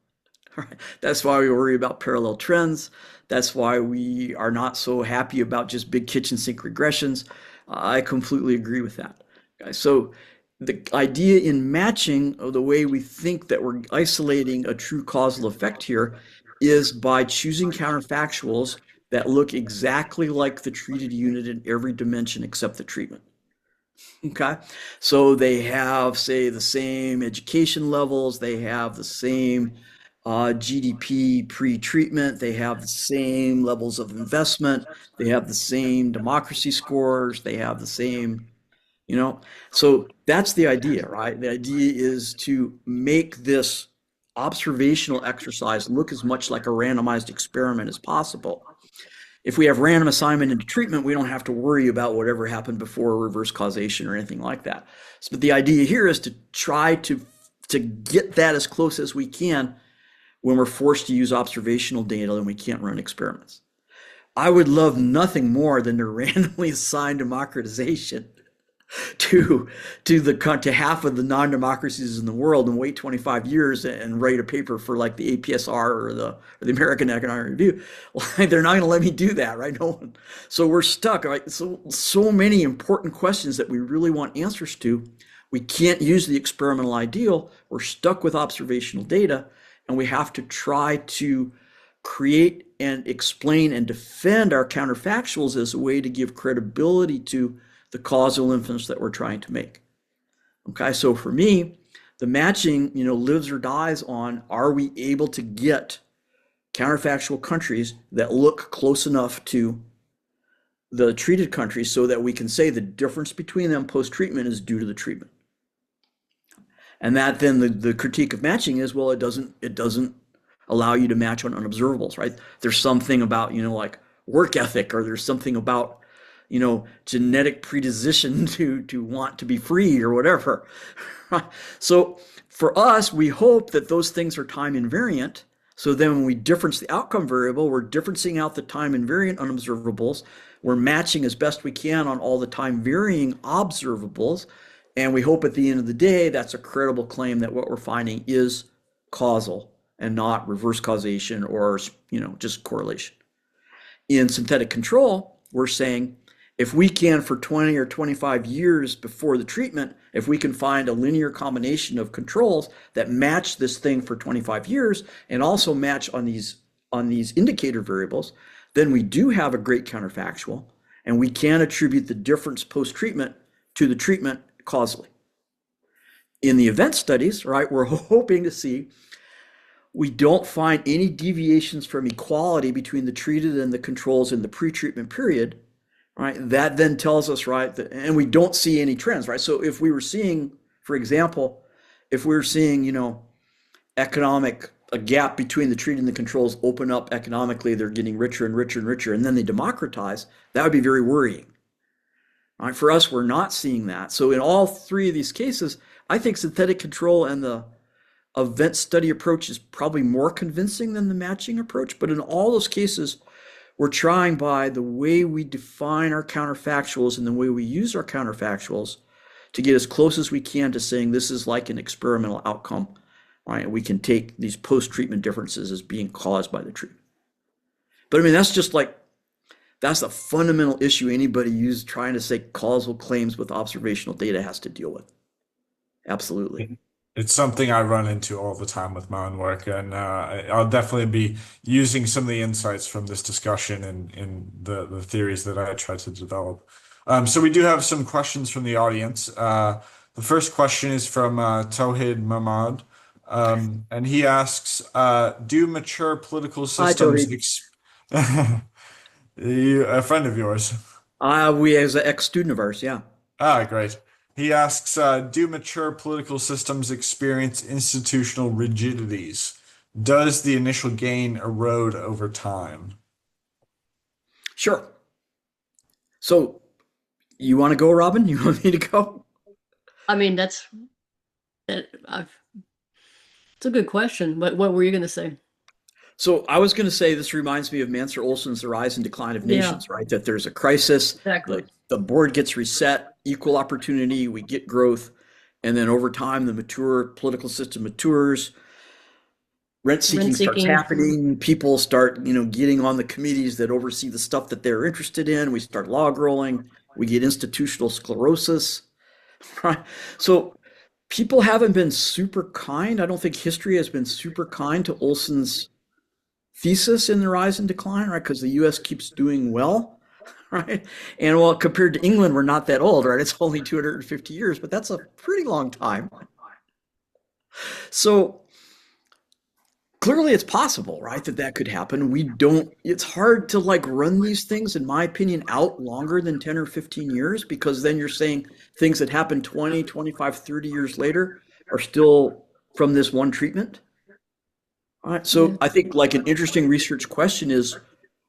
Right? That's why we worry about parallel trends. That's why we are not so happy about just big kitchen sink regressions. I completely agree with that. Okay, so the idea in matching of the way we think that we're isolating a true causal effect here is by choosing counterfactuals that look exactly like the treated unit in every dimension except the treatment. Okay. So they have, say, the same education levels, they have the same GDP pre-treatment, they have the same levels of investment, they have the same democracy scores, they have the same, you know. So that's the idea, right? The idea is to make this observational exercise look as much like a randomized experiment as possible. If we have random assignment into treatment, we don't have to worry about whatever happened before reverse causation or anything like that. So, but the idea here is to try to get that as close as we can when we're forced to use observational data and we can't run experiments. I would love nothing more than to randomly assign democratization to to half of the non-democracies in the world and wait 25 years and write a paper for like the APSR or the American Economic Review. Well, they're not going to let me do that, right? No one. So we're stuck, right? So many important questions that we really want answers to. We can't use the experimental ideal. We're stuck with observational data, and we have to try to create and explain and defend our counterfactuals as a way to give credibility to the causal inference that we're trying to make. Okay, so for me, the matching, lives or dies on are we able to get counterfactual countries that look close enough to the treated countries so that we can say the difference between them post-treatment is due to the treatment. And that then the critique of matching is, well, it doesn't allow you to match on unobservables, right? There's something about, like work ethic, or there's something about genetic predisposition to want to be free or whatever. So for us, we hope that those things are time invariant. So then when we difference the outcome variable, we're differencing out the time invariant unobservables. We're matching as best we can on all the time varying observables. And we hope at the end of the day, that's a credible claim that what we're finding is causal and not reverse causation or, just correlation. In synthetic control, we're saying if we can, for 20 or 25 years before the treatment, if we can find a linear combination of controls that match this thing for 25 years and also match on these indicator variables, then we do have a great counterfactual, and we can attribute the difference post-treatment to the treatment causally. In the event studies, right, we're hoping to see we don't find any deviations from equality between the treated and the controls in the pre-treatment period, right? That then tells us, right, that, and we don't see any trends, right? So if we were seeing, for example, if we were seeing, economic a gap between the treated and the controls open up economically, they're getting richer and richer and richer, and then they democratize, that would be very worrying. All right, for us, we're not seeing that. So in all three of these cases, I think synthetic control and the event study approach is probably more convincing than the matching approach. But in all those cases, we're trying by the way we define our counterfactuals and the way we use our counterfactuals to get as close as we can to saying this is like an experimental outcome. Right? We can take these post-treatment differences as being caused by the treatment. But I mean, that's the fundamental issue anybody trying to say causal claims with observational data has to deal with. Absolutely. It's something I run into all the time with my own work, and I'll definitely be using some of the insights from this discussion in the theories that I try to develop. So we do have some questions from the audience. The first question is from Tauhid Mahmoud, and he asks, "Do mature political Hi, systems Tony. a friend of yours?" We as an ex-student of ours, yeah. Great. He asks, do mature political systems experience institutional rigidities? Does the initial gain erode over time? Sure. So you want to go, Robin? You want me to go? I mean, it's a good question, but what were you going to say? So I was going to say this reminds me of Mansur Olson's The Rise and Decline of Yeah, Nations, right? That there's a crisis, exactly. the board gets reset, equal opportunity, we get growth, and then over time the mature political system matures, rent Rent seeking starts seeking. happening, people start, getting on the committees that oversee the stuff that they're interested in, we start log rolling, we get institutional sclerosis, right? So people haven't been super kind. I don't think history has been super kind to Olson's thesis in the rise and decline, right? Because the US keeps doing well, right? And well, compared to England, we're not that old, right? It's only 250 years, but that's a pretty long time. So clearly it's possible, right? That could happen. It's hard to like run these things, in my opinion, out longer than 10 or 15 years, because then you're saying things that happened 20, 25, 30 years later are still from this one treatment. All right. Yeah. So I think like an interesting research question is,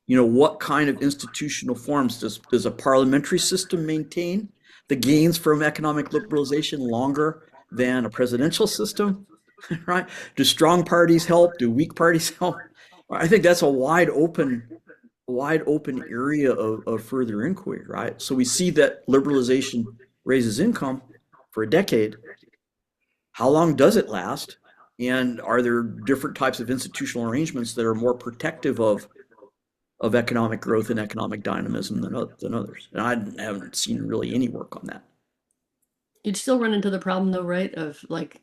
what kind of institutional forms does a parliamentary system maintain the gains from economic liberalization longer than a presidential system, right? Do strong parties help? Do weak parties help? I think that's a wide open area of further inquiry, right? So we see that liberalization raises income for a decade. How long does it last? And are there different types of institutional arrangements that are more protective of economic growth and economic dynamism than others? And I haven't seen really any work on that. You'd still run into the problem though, right? Of like,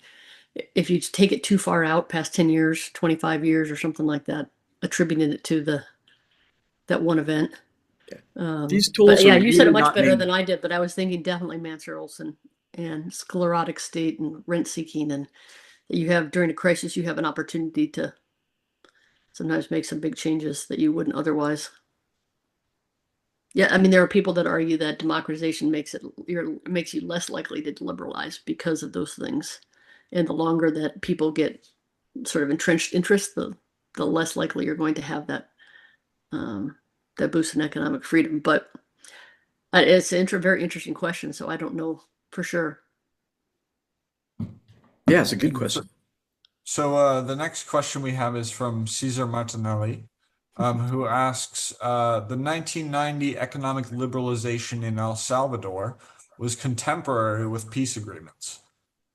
if you take it too far out past 10 years, 25 years or something like that, attributing it to that one event. Okay. Um, These but tools are yeah, you said it really much not better made. than I did, but I was thinking definitely Mansur Olson and sclerotic state and rent seeking, and that you have during a crisis, you have an opportunity to sometimes make some big changes that you wouldn't otherwise. Yeah, I mean, there are people that argue that democratization makes you less likely to liberalize because of those things. And the longer that people get sort of entrenched interest, the less likely you're going to have um, that boost in economic freedom. But it's a very interesting question, so I don't know for sure. Yeah, it's a good question. So the next question we have is from Cesar Martinelli, who asks, the 1990 economic liberalization in El Salvador was contemporary with peace agreements.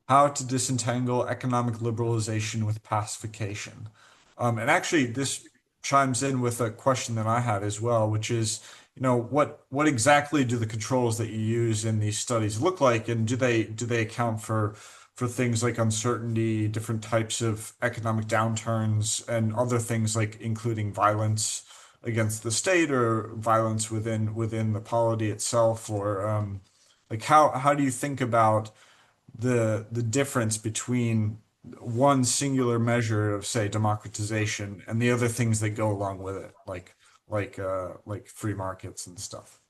How to disentangle economic liberalization with pacification? And actually, this chimes in with a question that I had as well, which is, what exactly do the controls that you use in these studies look like, and do they account for things like uncertainty, different types of economic downturns, and other things like including violence against the state or violence within the polity itself, or like how do you think about the difference between one singular measure of, say, democratization and the other things that go along with it, like free markets and stuff.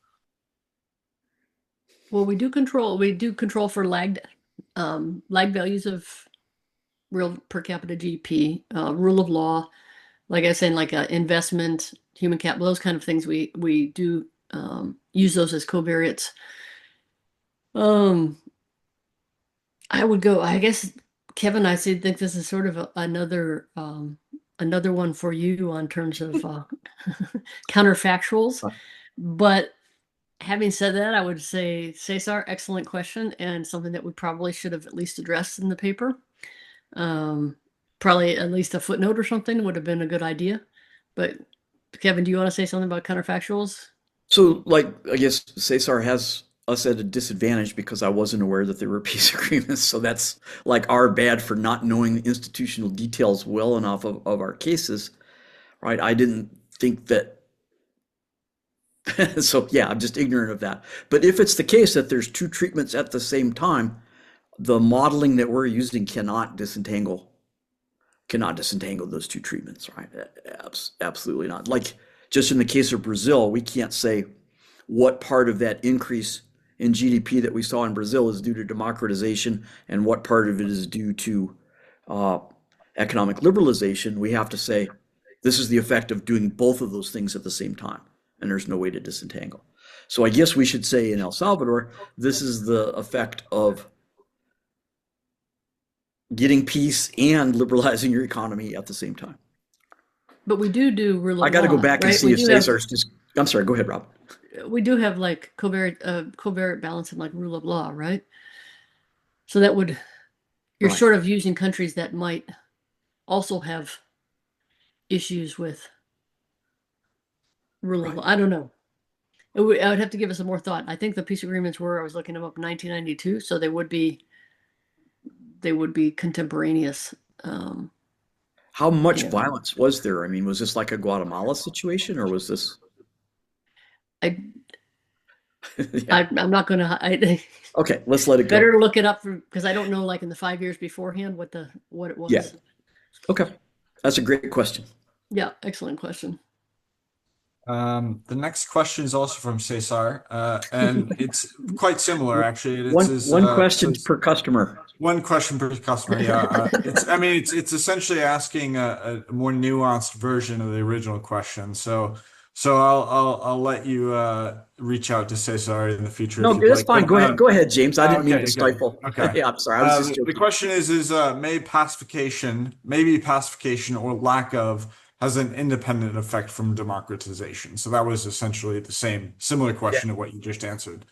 Well, we do control for lagged values of real per capita GDP, rule of law, like I said, like investment, human capital, those kind of things. We do use those as covariates. Um, I would go. I guess Kevin, I think this is sort of another one for you on terms of counterfactuals. But having said that, I would say, Cesar, excellent question, and something that we probably should have at least addressed in the paper. Um, Probably at least a footnote or something would have been a good idea. But Kevin, do you want to say something about counterfactuals? So, like, I guess Cesar has us at a disadvantage because I wasn't aware that there were peace agreements. So that's like our bad for not knowing the institutional details well enough of our cases, right? I didn't think that. So, yeah, I'm just ignorant of that. But if it's the case that there's two treatments at the same time, the modeling that we're using cannot disentangle those two treatments, right? Absolutely not. Like just in the case of Brazil, we can't say what part of that increase in GDP that we saw in Brazil is due to democratization and what part of it is due to uh, economic liberalization. We have to say this is the effect of doing both of those things at the same time, and there's no way to disentangle. So I guess we should say in El Salvador, this is the effect of getting peace and liberalizing your economy at the same time. But we do rule I of got to go law, back and right? see if Cesar's just. I'm sorry. Go ahead, Rob. We do have like covariate balance and like rule of law, right? So that would you're Right. sort of using countries that might also have issues with rule of Right. law. I don't know. I would have to give it some more thought. I think the peace agreements were, I was looking them up in 1992, so they would be contemporaneous. Um, How you much know, violence was there? I mean, was this like a Guatemala situation, or was this? I, Yeah. I'm not gonna. Okay, let's let it go. Better to look it up because I don't know, like in the 5 years beforehand, what it Yeah. was. Okay, that's a great question. Yeah, excellent question. The next question is also from Cesar, and it's quite similar actually. It One says, one question per customer. one question per customer. Yeah, I mean, it's essentially asking a more nuanced version of the original question. So I'll let you reach out to Cesar in the future if No, you'd that's like. fine. But Go ahead. Go ahead, James. I didn't mean to okay, okay, stifle. okay. Yeah, I'm sorry. I was just The joking. question is maybe pacification or lack of has an independent effect from democratization. So that was essentially the similar Yeah. question to what you just answered.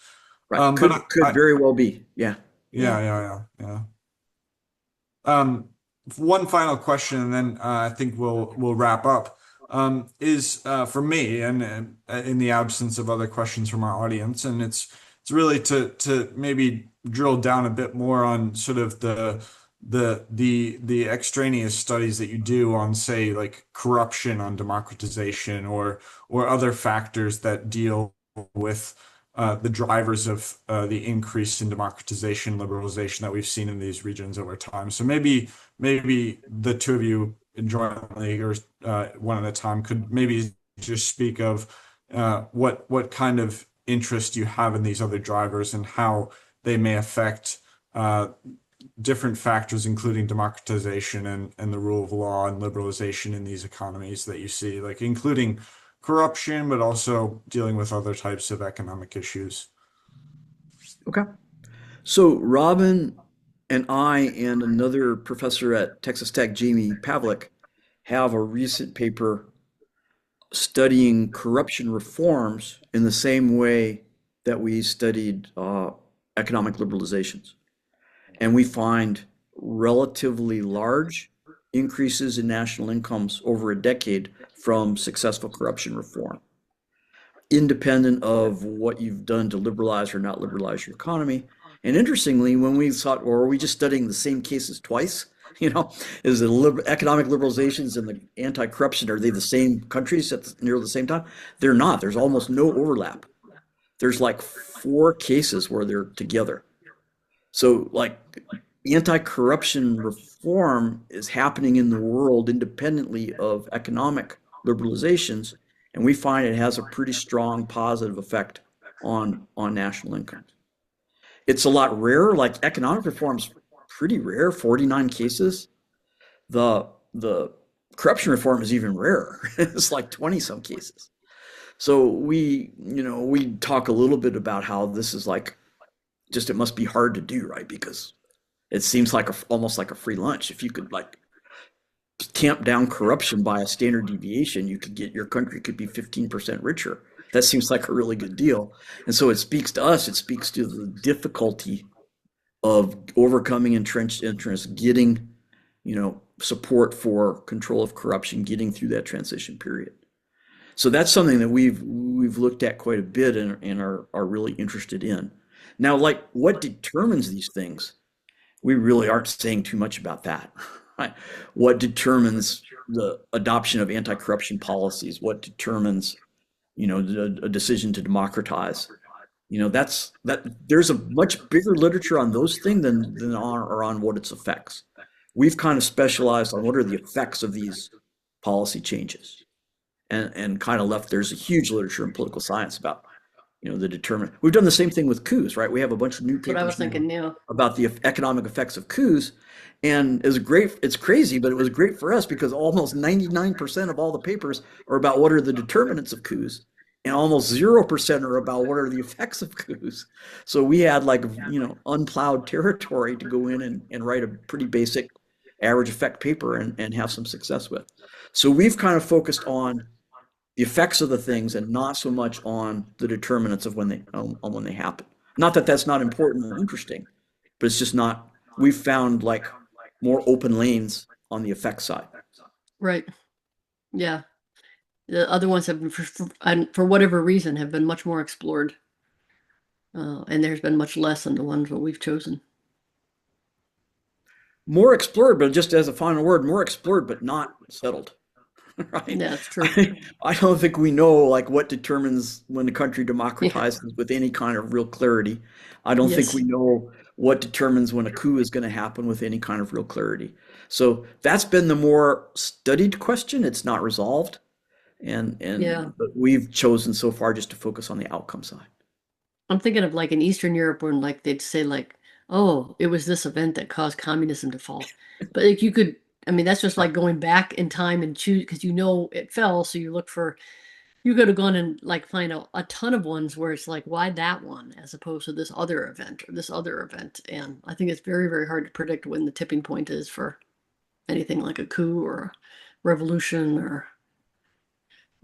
Right. But Could very well be. Yeah. Yeah. yeah. One final question, and then I think we'll wrap up. Is for me, and in the absence of other questions from our audience, and it's really to maybe drill down a bit more on sort of the extraneous studies that you do on, say, like corruption, on democratization, or other factors that deal with the drivers of the increase in democratization, liberalization that we've seen in these regions over time. So maybe the two of you jointly or one at a time could maybe just speak of what kind of interest you have in these other drivers and how they may affect different factors, including democratization and the rule of law and liberalization in these economies that you see, like including corruption, but also dealing with other types of economic issues. Okay. So Robin and I and another professor at Texas Tech, Jamie Pavlik, have a recent paper studying corruption reforms in the same way that we studied economic liberalizations. And we find relatively large increases in national incomes over a decade from successful corruption reform, independent of what you've done to liberalize or not liberalize your economy. And interestingly, when we thought, or are we just studying the same cases twice? You know, is the economic liberalizations and the anti-corruption, are they the same countries near the same time? They're not. There's almost no overlap. There's like four cases where they're together. So like anti-corruption reform is happening in the world independently of economic liberalizations, and we find it has a pretty strong positive effect on national income. It's a lot rarer, like economic reform's pretty rare, 49 cases. The corruption reform is even rarer. It's like 20 some cases. So we talk a little bit about how this is like just it must be hard to do, right? Because it seems like almost like a free lunch. If you could like tamp down corruption by a standard deviation, you could get your country could be 15% richer. That seems like a really good deal. And so it speaks to us, it speaks to the difficulty of overcoming entrenched interests, getting, support for control of corruption, getting through that transition period. So that's something that we've looked at quite a bit and are really interested in. Now, like what determines these things? We really aren't saying too much about that. Right? What determines the adoption of anti-corruption policies? What determines, a decision to democratize? That there's a much bigger literature on those things than on what its effects. We've kind of specialized on what are the effects of these policy changes, and kind of left there's a huge literature in political science about the determinant. We've done the same thing with coups, right? We have a bunch of new That's what I was papers now thinking, yeah. about the economic effects of coups, and it's great. It's crazy, but it was great for us because almost 99% of all the papers are about what are the determinants of coups, and almost 0% are about what are the effects of coups. So we had like unplowed territory to go in and write a pretty basic average effect paper and have some success with. So we've kind of focused on the effects of the things and not so much on the determinants of when they happen. Not that that's not important or interesting, but it's just not. We've found like more open lanes on the effects side. Right. Yeah. The other ones have been, and for whatever reason, have been much more explored. And there's been much less in the ones that we've chosen. More explored, but just as a final word, more explored, but not settled. Right? Yeah, that's true. I don't think we know like what determines when the country Yeah. democratizes with any kind of real clarity. I don't think we Yes. know what determines when a coup is going to happen with any kind of real clarity. So that's been the more studied question. It's not resolved, Yeah. but we've chosen so far just to focus on the outcome side. I'm thinking of like in Eastern Europe when like they'd say like, oh, it was this event that caused communism to fall. But like you could, I mean, that's just like going back in time and choose because it fell. So you look for, you could have gone and like find a ton of ones where it's like, why that one as opposed to this other event or this other event. And I think it's very, very hard to predict when the tipping point is for anything like a coup or a revolution or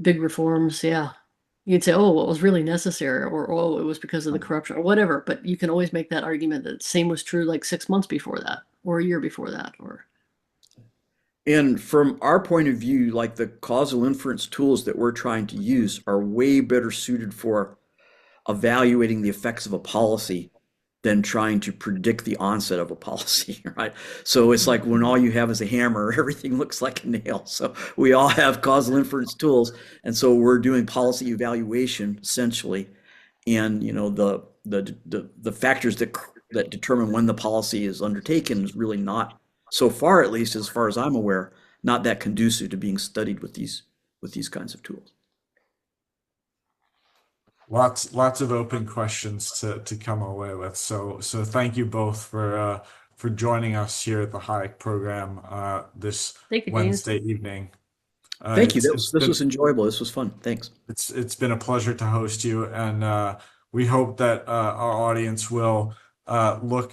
big reforms. Yeah. You would say, oh, well, it was really necessary, or oh, it was because of the corruption, or whatever. But you can always make that argument that the same was true like 6 months before that, or a year before that, or And from our point of view, like the causal inference tools that we're trying to use are way better suited for evaluating the effects of a policy than trying to predict the onset of a policy, right? So it's like when all you have is a hammer, everything looks like a nail. So we all have causal inference tools, and so we're doing policy evaluation essentially, and the factors that determine when the policy is undertaken is really not so far, at least as far as I'm aware, not that conducive to being studied with these kinds of tools. Lots of open questions to come away with. So thank you both for joining us here at the Hayek program this thank you, James. Wednesday evening. Thank you. It's it's This been was enjoyable. This was fun. Thanks. it's been a pleasure to host you, and we hope that our audience will look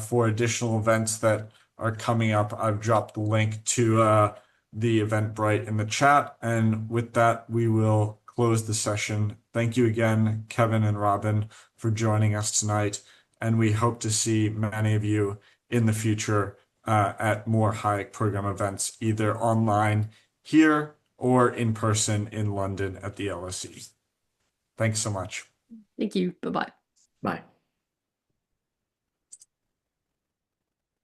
for additional events that are coming up. I've dropped the link to the Eventbrite in the chat, and with that, we will close the session. Thank you again, Kevin and Robin, for joining us tonight, and we hope to see many of you in the future at more Hayek program events, either online here or in person in London at the LSE. Thanks so much. Thank you. Bye bye.